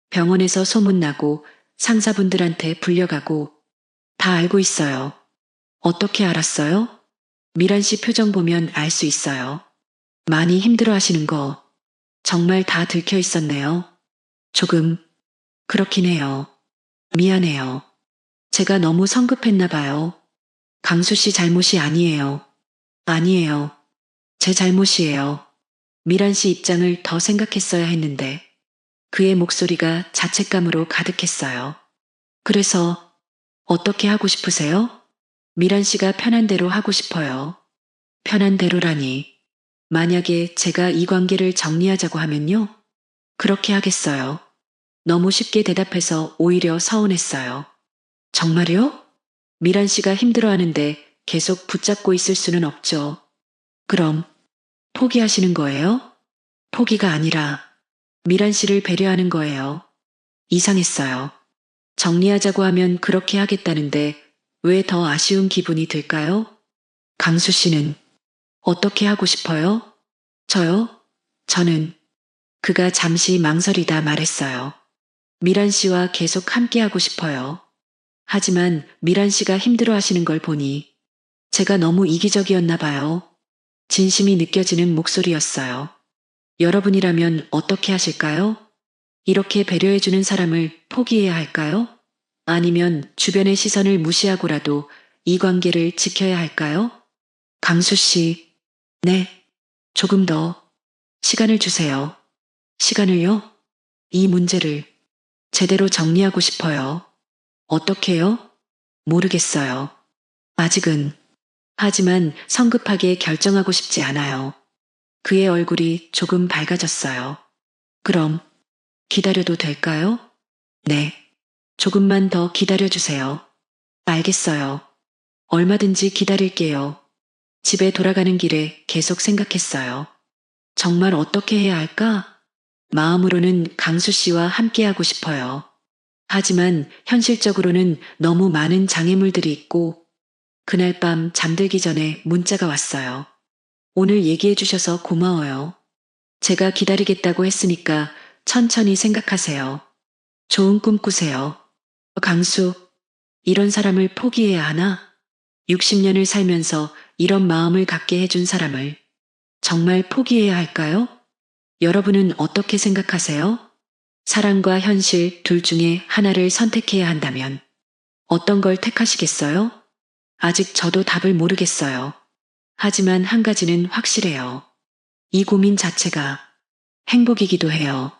병원에서 소문나고 상사분들한테 불려가고 다 알고 있어요. 어떻게 알았어요? 미란 씨 표정 보면 알 수 있어요. 많이 힘들어 하시는 거 정말 다 들켜 있었네요. 조금, 그렇긴 해요. 미안해요. 제가 너무 성급했나 봐요. 강수 씨 잘못이 아니에요. 아니에요. 제 잘못이에요. 미란 씨 입장을 더 생각했어야 했는데 그의 목소리가 자책감으로 가득했어요. 그래서 어떻게 하고 싶으세요? 미란 씨가 편한 대로 하고 싶어요. 편한 대로라니. 만약에 제가 이 관계를 정리하자고 하면요? 그렇게 하겠어요. 너무 쉽게 대답해서 오히려 서운했어요. 정말요? 미란 씨가 힘들어하는데 계속 붙잡고 있을 수는 없죠. 그럼 포기하시는 거예요? 포기가 아니라 미란 씨를 배려하는 거예요. 이상했어요. 정리하자고 하면 그렇게 하겠다는데 왜 더 아쉬운 기분이 들까요? 강수 씨는 어떻게 하고 싶어요? 저요? 저는 그가 잠시 망설이다 말했어요. 미란 씨와 계속 함께하고 싶어요. 하지만 미란 씨가 힘들어 하시는 걸 보니 제가 너무 이기적이었나 봐요. 진심이 느껴지는 목소리였어요. 여러분이라면 어떻게 하실까요? 이렇게 배려해주는 사람을 포기해야 할까요? 아니면 주변의 시선을 무시하고라도 이 관계를 지켜야 할까요? 강수 씨, 네, 조금 더 시간을 주세요. 시간을요? 이 문제를 제대로 정리하고 싶어요. 어떻게요? 모르겠어요. 아직은. 하지만 성급하게 결정하고 싶지 않아요. 그의 얼굴이 조금 밝아졌어요. 그럼 기다려도 될까요? 네. 조금만 더 기다려주세요. 알겠어요. 얼마든지 기다릴게요. 집에 돌아가는 길에 계속 생각했어요. 정말 어떻게 해야 할까? 마음으로는 강수 씨와 함께하고 싶어요. 하지만 현실적으로는 너무 많은 장애물들이 있고 그날 밤 잠들기 전에 문자가 왔어요. 오늘 얘기해 주셔서 고마워요. 제가 기다리겠다고 했으니까 천천히 생각하세요. 좋은 꿈 꾸세요. 강수, 이런 사람을 포기해야 하나? 60년을 살면서 이런 마음을 갖게 해준 사람을 정말 포기해야 할까요? 여러분은 어떻게 생각하세요? 사랑과 현실 둘 중에 하나를 선택해야 한다면 어떤 걸 택하시겠어요? 아직 저도 답을 모르겠어요. 하지만 한 가지는 확실해요. 이 고민 자체가 행복이기도 해요.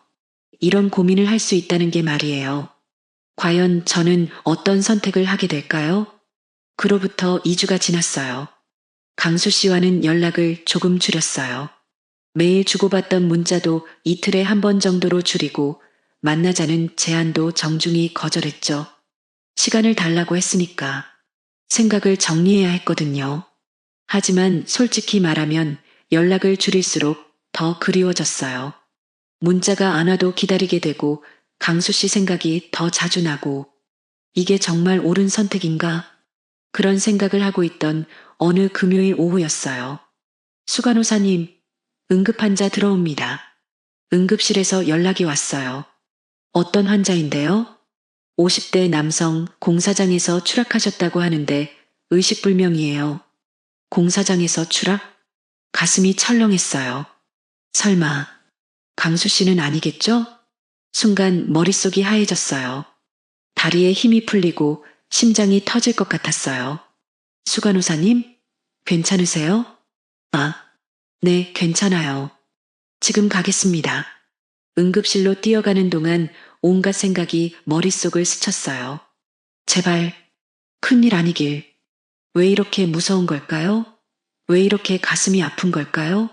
이런 고민을 할 수 있다는 게 말이에요. 과연 저는 어떤 선택을 하게 될까요? 그로부터 2주가 지났어요. 강수 씨와는 연락을 조금 줄였어요. 매일 주고받던 문자도 이틀에 한 번 정도로 줄이고 만나자는 제안도 정중히 거절했죠. 시간을 달라고 했으니까 생각을 정리해야 했거든요. 하지만 솔직히 말하면 연락을 줄일수록 더 그리워졌어요. 문자가 안 와도 기다리게 되고 강수 씨 생각이 더 자주 나고 이게 정말 옳은 선택인가? 그런 생각을 하고 있던 어느 금요일 오후였어요. 수간호사님, 응급환자 들어옵니다. 응급실에서 연락이 왔어요. 어떤 환자인데요? 50대 남성 공사장에서 추락하셨다고 하는데 의식불명이에요. 공사장에서 추락? 가슴이 철렁했어요. 설마 강수 씨는 아니겠죠? 순간 머릿속이 하얘졌어요. 다리에 힘이 풀리고 심장이 터질 것 같았어요. 수간호사님, 괜찮으세요? 아, 네, 괜찮아요. 지금 가겠습니다. 응급실로 뛰어가는 동안 온갖 생각이 머릿속을 스쳤어요. 제발, 큰일 아니길. 왜 이렇게 무서운 걸까요? 왜 이렇게 가슴이 아픈 걸까요?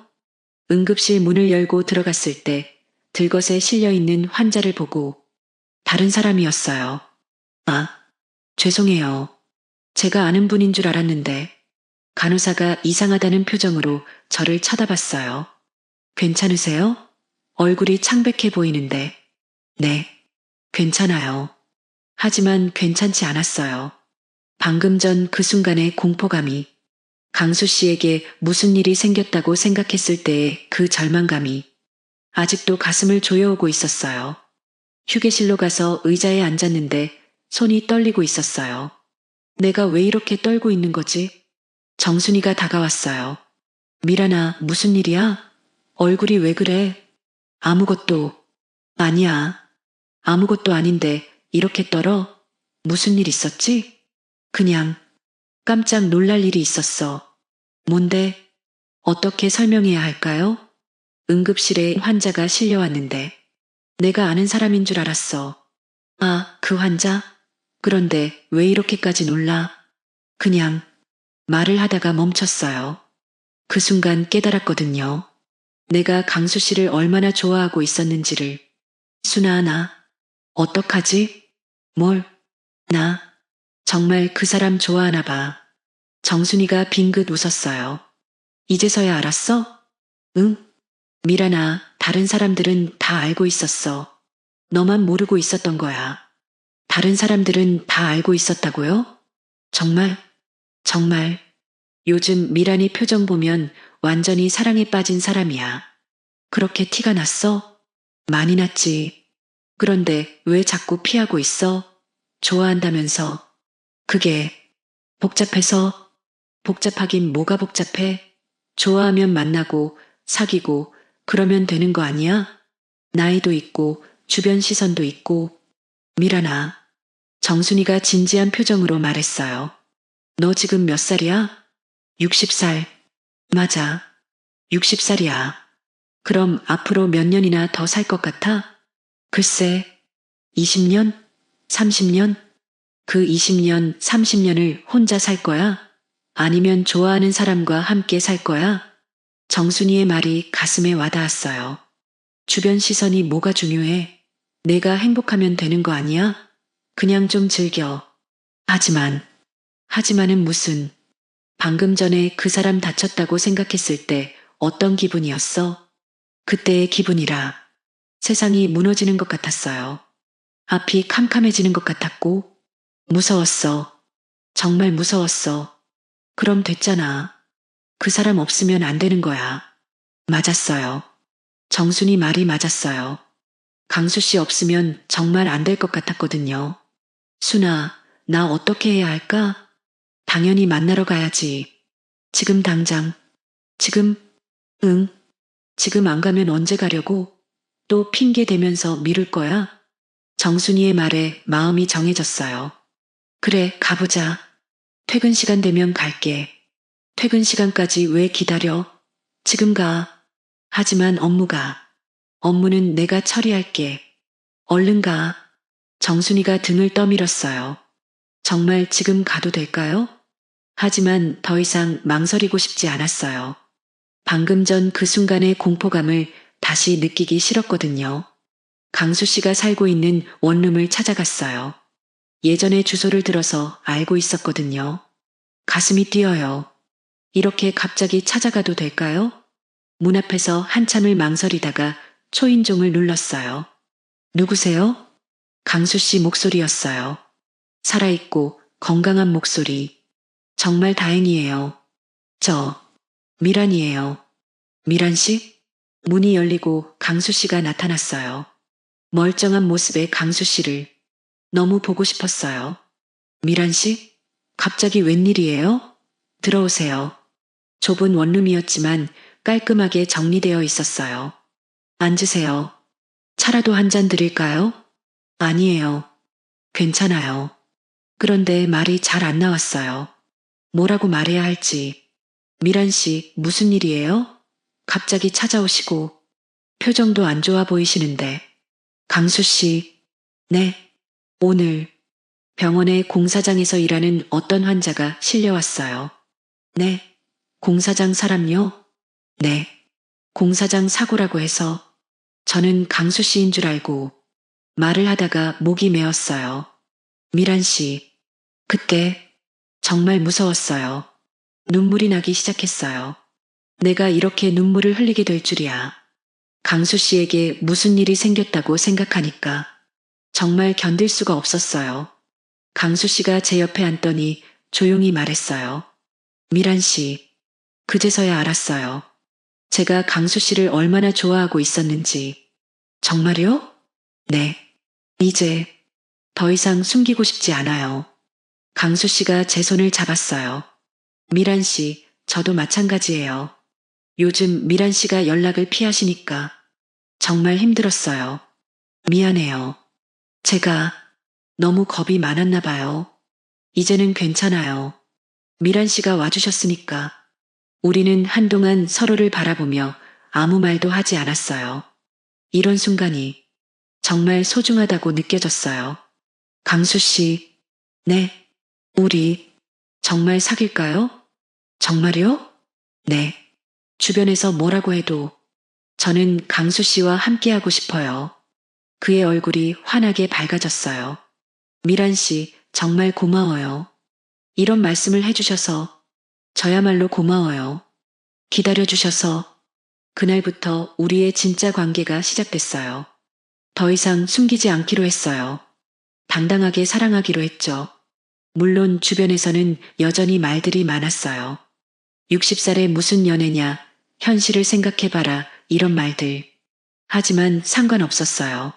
응급실 문을 열고 들어갔을 때 들것에 실려있는 환자를 보고 다른 사람이었어요. 아, 죄송해요. 제가 아는 분인 줄 알았는데 간호사가 이상하다는 표정으로 저를 쳐다봤어요. 괜찮으세요? 얼굴이 창백해 보이는데. 네, 괜찮아요. 하지만 괜찮지 않았어요. 방금 전 그 순간의 공포감이 강수 씨에게 무슨 일이 생겼다고 생각했을 때의 그 절망감이 아직도 가슴을 조여오고 있었어요. 휴게실로 가서 의자에 앉았는데 손이 떨리고 있었어요. 내가 왜 이렇게 떨고 있는 거지? 정순이가 다가왔어요. 미란아, 무슨 일이야? 얼굴이 왜 그래? 아무것도 아니야. 아무것도 아닌데 이렇게 떨어? 무슨 일 있었지? 그냥 깜짝 놀랄 일이 있었어. 뭔데? 어떻게 설명해야 할까요? 응급실에 환자가 실려왔는데 내가 아는 사람인 줄 알았어. 아, 그 환자? 그런데 왜 이렇게까지 놀라? 그냥 말을 하다가 멈췄어요. 그 순간 깨달았거든요. 내가 강수 씨를 얼마나 좋아하고 있었는지를. 순아, 나 어떡하지? 뭘? 나 정말 그 사람 좋아하나 봐. 정순이가 빙긋 웃었어요. 이제서야 알았어? 응? 미란아, 다른 사람들은 다 알고 있었어. 너만 모르고 있었던 거야. 다른 사람들은 다 알고 있었다고요? 정말, 정말. 요즘 미란이 표정 보면 완전히 사랑에 빠진 사람이야. 그렇게 티가 났어? 많이 났지. 그런데 왜 자꾸 피하고 있어? 좋아한다면서. 그게 복잡해서. 복잡하긴 뭐가 복잡해? 좋아하면 만나고 사귀고 그러면 되는 거 아니야? 나이도 있고 주변 시선도 있고. 미란아. 정순이가 진지한 표정으로 말했어요. 너 지금 몇 살이야? 60살. 맞아. 60살이야. 그럼 앞으로 몇 년이나 더 살 것 같아? 글쎄, 20년? 30년? 그 20년, 30년을 혼자 살 거야? 아니면 좋아하는 사람과 함께 살 거야? 정순이의 말이 가슴에 와닿았어요. 주변 시선이 뭐가 중요해? 내가 행복하면 되는 거 아니야? 그냥 좀 즐겨. 하지만은 무슨, 방금 전에 그 사람 다쳤다고 생각했을 때 어떤 기분이었어? 그때의 기분이라 세상이 무너지는 것 같았어요. 앞이 캄캄해지는 것 같았고, 무서웠어. 정말 무서웠어. 그럼 됐잖아. 그 사람 없으면 안 되는 거야. 맞았어요. 정순이 말이 맞았어요. 강수 씨 없으면 정말 안 될 것 같았거든요. 순아, 나 어떻게 해야 할까? 당연히 만나러 가야지. 지금 당장. 지금? 응. 지금 안 가면 언제 가려고? 또 핑계 대면서 미룰 거야? 정순이의 말에 마음이 정해졌어요. 그래, 가보자. 퇴근 시간 되면 갈게. 퇴근 시간까지 왜 기다려? 지금 가. 하지만 업무는 내가 처리할게. 얼른 가. 정순이가 등을 떠밀었어요. 정말 지금 가도 될까요? 하지만 더 이상 망설이고 싶지 않았어요. 방금 전 그 순간의 공포감을 다시 느끼기 싫었거든요. 강수 씨가 살고 있는 원룸을 찾아갔어요. 예전에 주소를 들어서 알고 있었거든요. 가슴이 뛰어요. 이렇게 갑자기 찾아가도 될까요? 문 앞에서 한참을 망설이다가 초인종을 눌렀어요. 누구세요? 강수 씨 목소리였어요. 살아있고 건강한 목소리. 정말 다행이에요. 저, 미란이에요. 미란 씨? 문이 열리고 강수 씨가 나타났어요. 멀쩡한 모습의 강수 씨를 너무 보고 싶었어요. 미란 씨? 갑자기 웬일이에요? 들어오세요. 좁은 원룸이었지만 깔끔하게 정리되어 있었어요. 앉으세요. 차라도 한 잔 드릴까요? 아니에요. 괜찮아요. 그런데 말이 잘 안 나왔어요. 뭐라고 말해야 할지. 미란 씨, 무슨 일이에요? 갑자기 찾아오시고 표정도 안 좋아 보이시는데. 강수 씨, 네. 오늘 병원의 공사장에서 일하는 어떤 환자가 실려왔어요. 네. 공사장 사람요? 네. 공사장 사고라고 해서 저는 강수 씨인 줄 알고 말을 하다가 목이 메었어요. 미란 씨, 그때 정말 무서웠어요. 눈물이 나기 시작했어요. 내가 이렇게 눈물을 흘리게 될 줄이야. 강수 씨에게 무슨 일이 생겼다고 생각하니까 정말 견딜 수가 없었어요. 강수 씨가 제 옆에 앉더니 조용히 말했어요. 미란 씨, 그제서야 알았어요. 제가 강수 씨를 얼마나 좋아하고 있었는지. 정말요? 네. 이제 더 이상 숨기고 싶지 않아요. 강수 씨가 제 손을 잡았어요. 미란 씨, 저도 마찬가지예요. 요즘 미란 씨가 연락을 피하시니까 정말 힘들었어요. 미안해요. 제가 너무 겁이 많았나 봐요. 이제는 괜찮아요. 미란 씨가 와주셨으니까. 우리는 한동안 서로를 바라보며 아무 말도 하지 않았어요. 이런 순간이 정말 소중하다고 느껴졌어요. 강수 씨, 네, 우리 정말 사귈까요? 정말요? 네. 주변에서 뭐라고 해도 저는 강수 씨와 함께하고 싶어요. 그의 얼굴이 환하게 밝아졌어요. 미란 씨, 정말 고마워요. 이런 말씀을 해주셔서 저야말로 고마워요. 기다려주셔서 그날부터 우리의 진짜 관계가 시작됐어요. 더 이상 숨기지 않기로 했어요. 당당하게 사랑하기로 했죠. 물론 주변에서는 여전히 말들이 많았어요. 60살에 무슨 연애냐, 현실을 생각해봐라, 이런 말들. 하지만 상관없었어요.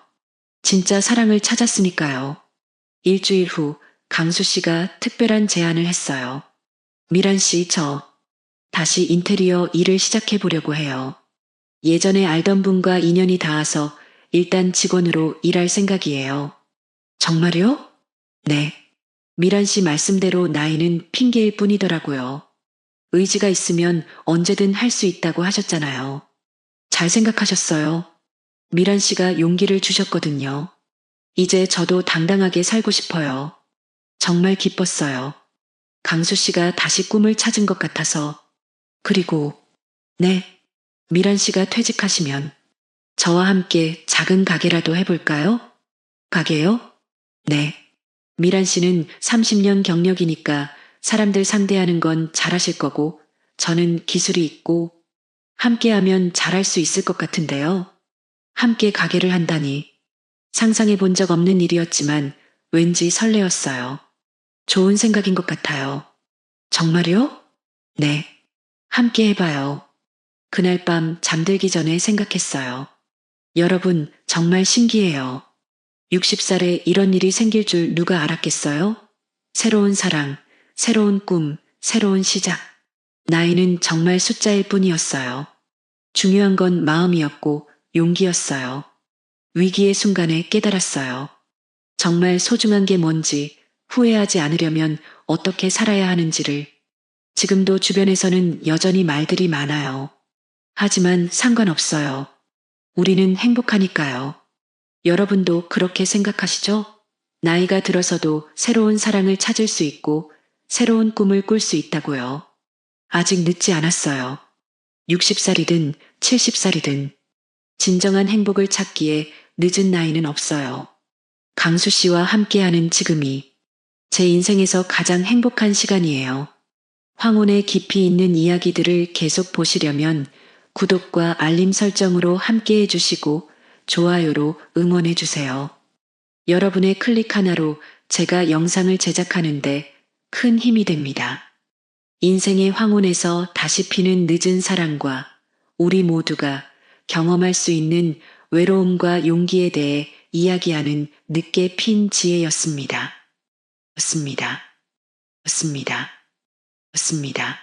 진짜 사랑을 찾았으니까요. 일주일 후 강수 씨가 특별한 제안을 했어요. 미란 씨, 저 다시 인테리어 일을 시작해 보려고 해요. 예전에 알던 분과 인연이 닿아서 일단 직원으로 일할 생각이에요. 정말요? 네. 미란 씨 말씀대로 나이는 핑계일 뿐이더라고요. 의지가 있으면 언제든 할 수 있다고 하셨잖아요. 잘 생각하셨어요. 미란 씨가 용기를 주셨거든요. 이제 저도 당당하게 살고 싶어요. 정말 기뻤어요. 강수 씨가 다시 꿈을 찾은 것 같아서. 그리고, 네, 미란 씨가 퇴직하시면 저와 함께 작은 가게라도 해볼까요? 가게요? 네. 미란 씨는 30년 경력이니까 사람들 상대하는 건 잘하실 거고 저는 기술이 있고 함께하면 잘할 수 있을 것 같은데요. 함께 가게를 한다니 상상해 본 적 없는 일이었지만 왠지 설레었어요. 좋은 생각인 것 같아요. 정말요? 네. 함께 해봐요. 그날 밤 잠들기 전에 생각했어요. 여러분, 정말 신기해요. 60살에 이런 일이 생길 줄 누가 알았겠어요? 새로운 사랑, 새로운 꿈, 새로운 시작. 나이는 정말 숫자일 뿐이었어요. 중요한 건 마음이었고 용기였어요. 위기의 순간에 깨달았어요. 정말 소중한 게 뭔지, 후회하지 않으려면 어떻게 살아야 하는지를. 지금도 주변에서는 여전히 말들이 많아요. 하지만 상관없어요. 우리는 행복하니까요. 여러분도 그렇게 생각하시죠? 나이가 들어서도 새로운 사랑을 찾을 수 있고 새로운 꿈을 꿀 수 있다고요. 아직 늦지 않았어요. 60살이든 70살이든 진정한 행복을 찾기에 늦은 나이는 없어요. 강수 씨와 함께하는 지금이 제 인생에서 가장 행복한 시간이에요. 황혼의 깊이 있는 이야기들을 계속 보시려면 구독과 알림 설정으로 함께 해주시고 좋아요로 응원해주세요. 여러분의 클릭 하나로 제가 영상을 제작하는데 큰 힘이 됩니다. 인생의 황혼에서 다시 피는 늦은 사랑과 우리 모두가 경험할 수 있는 외로움과 용기에 대해 이야기하는 늦게 핀 지혜였습니다. 였습니다. 였습니다. 였습니다.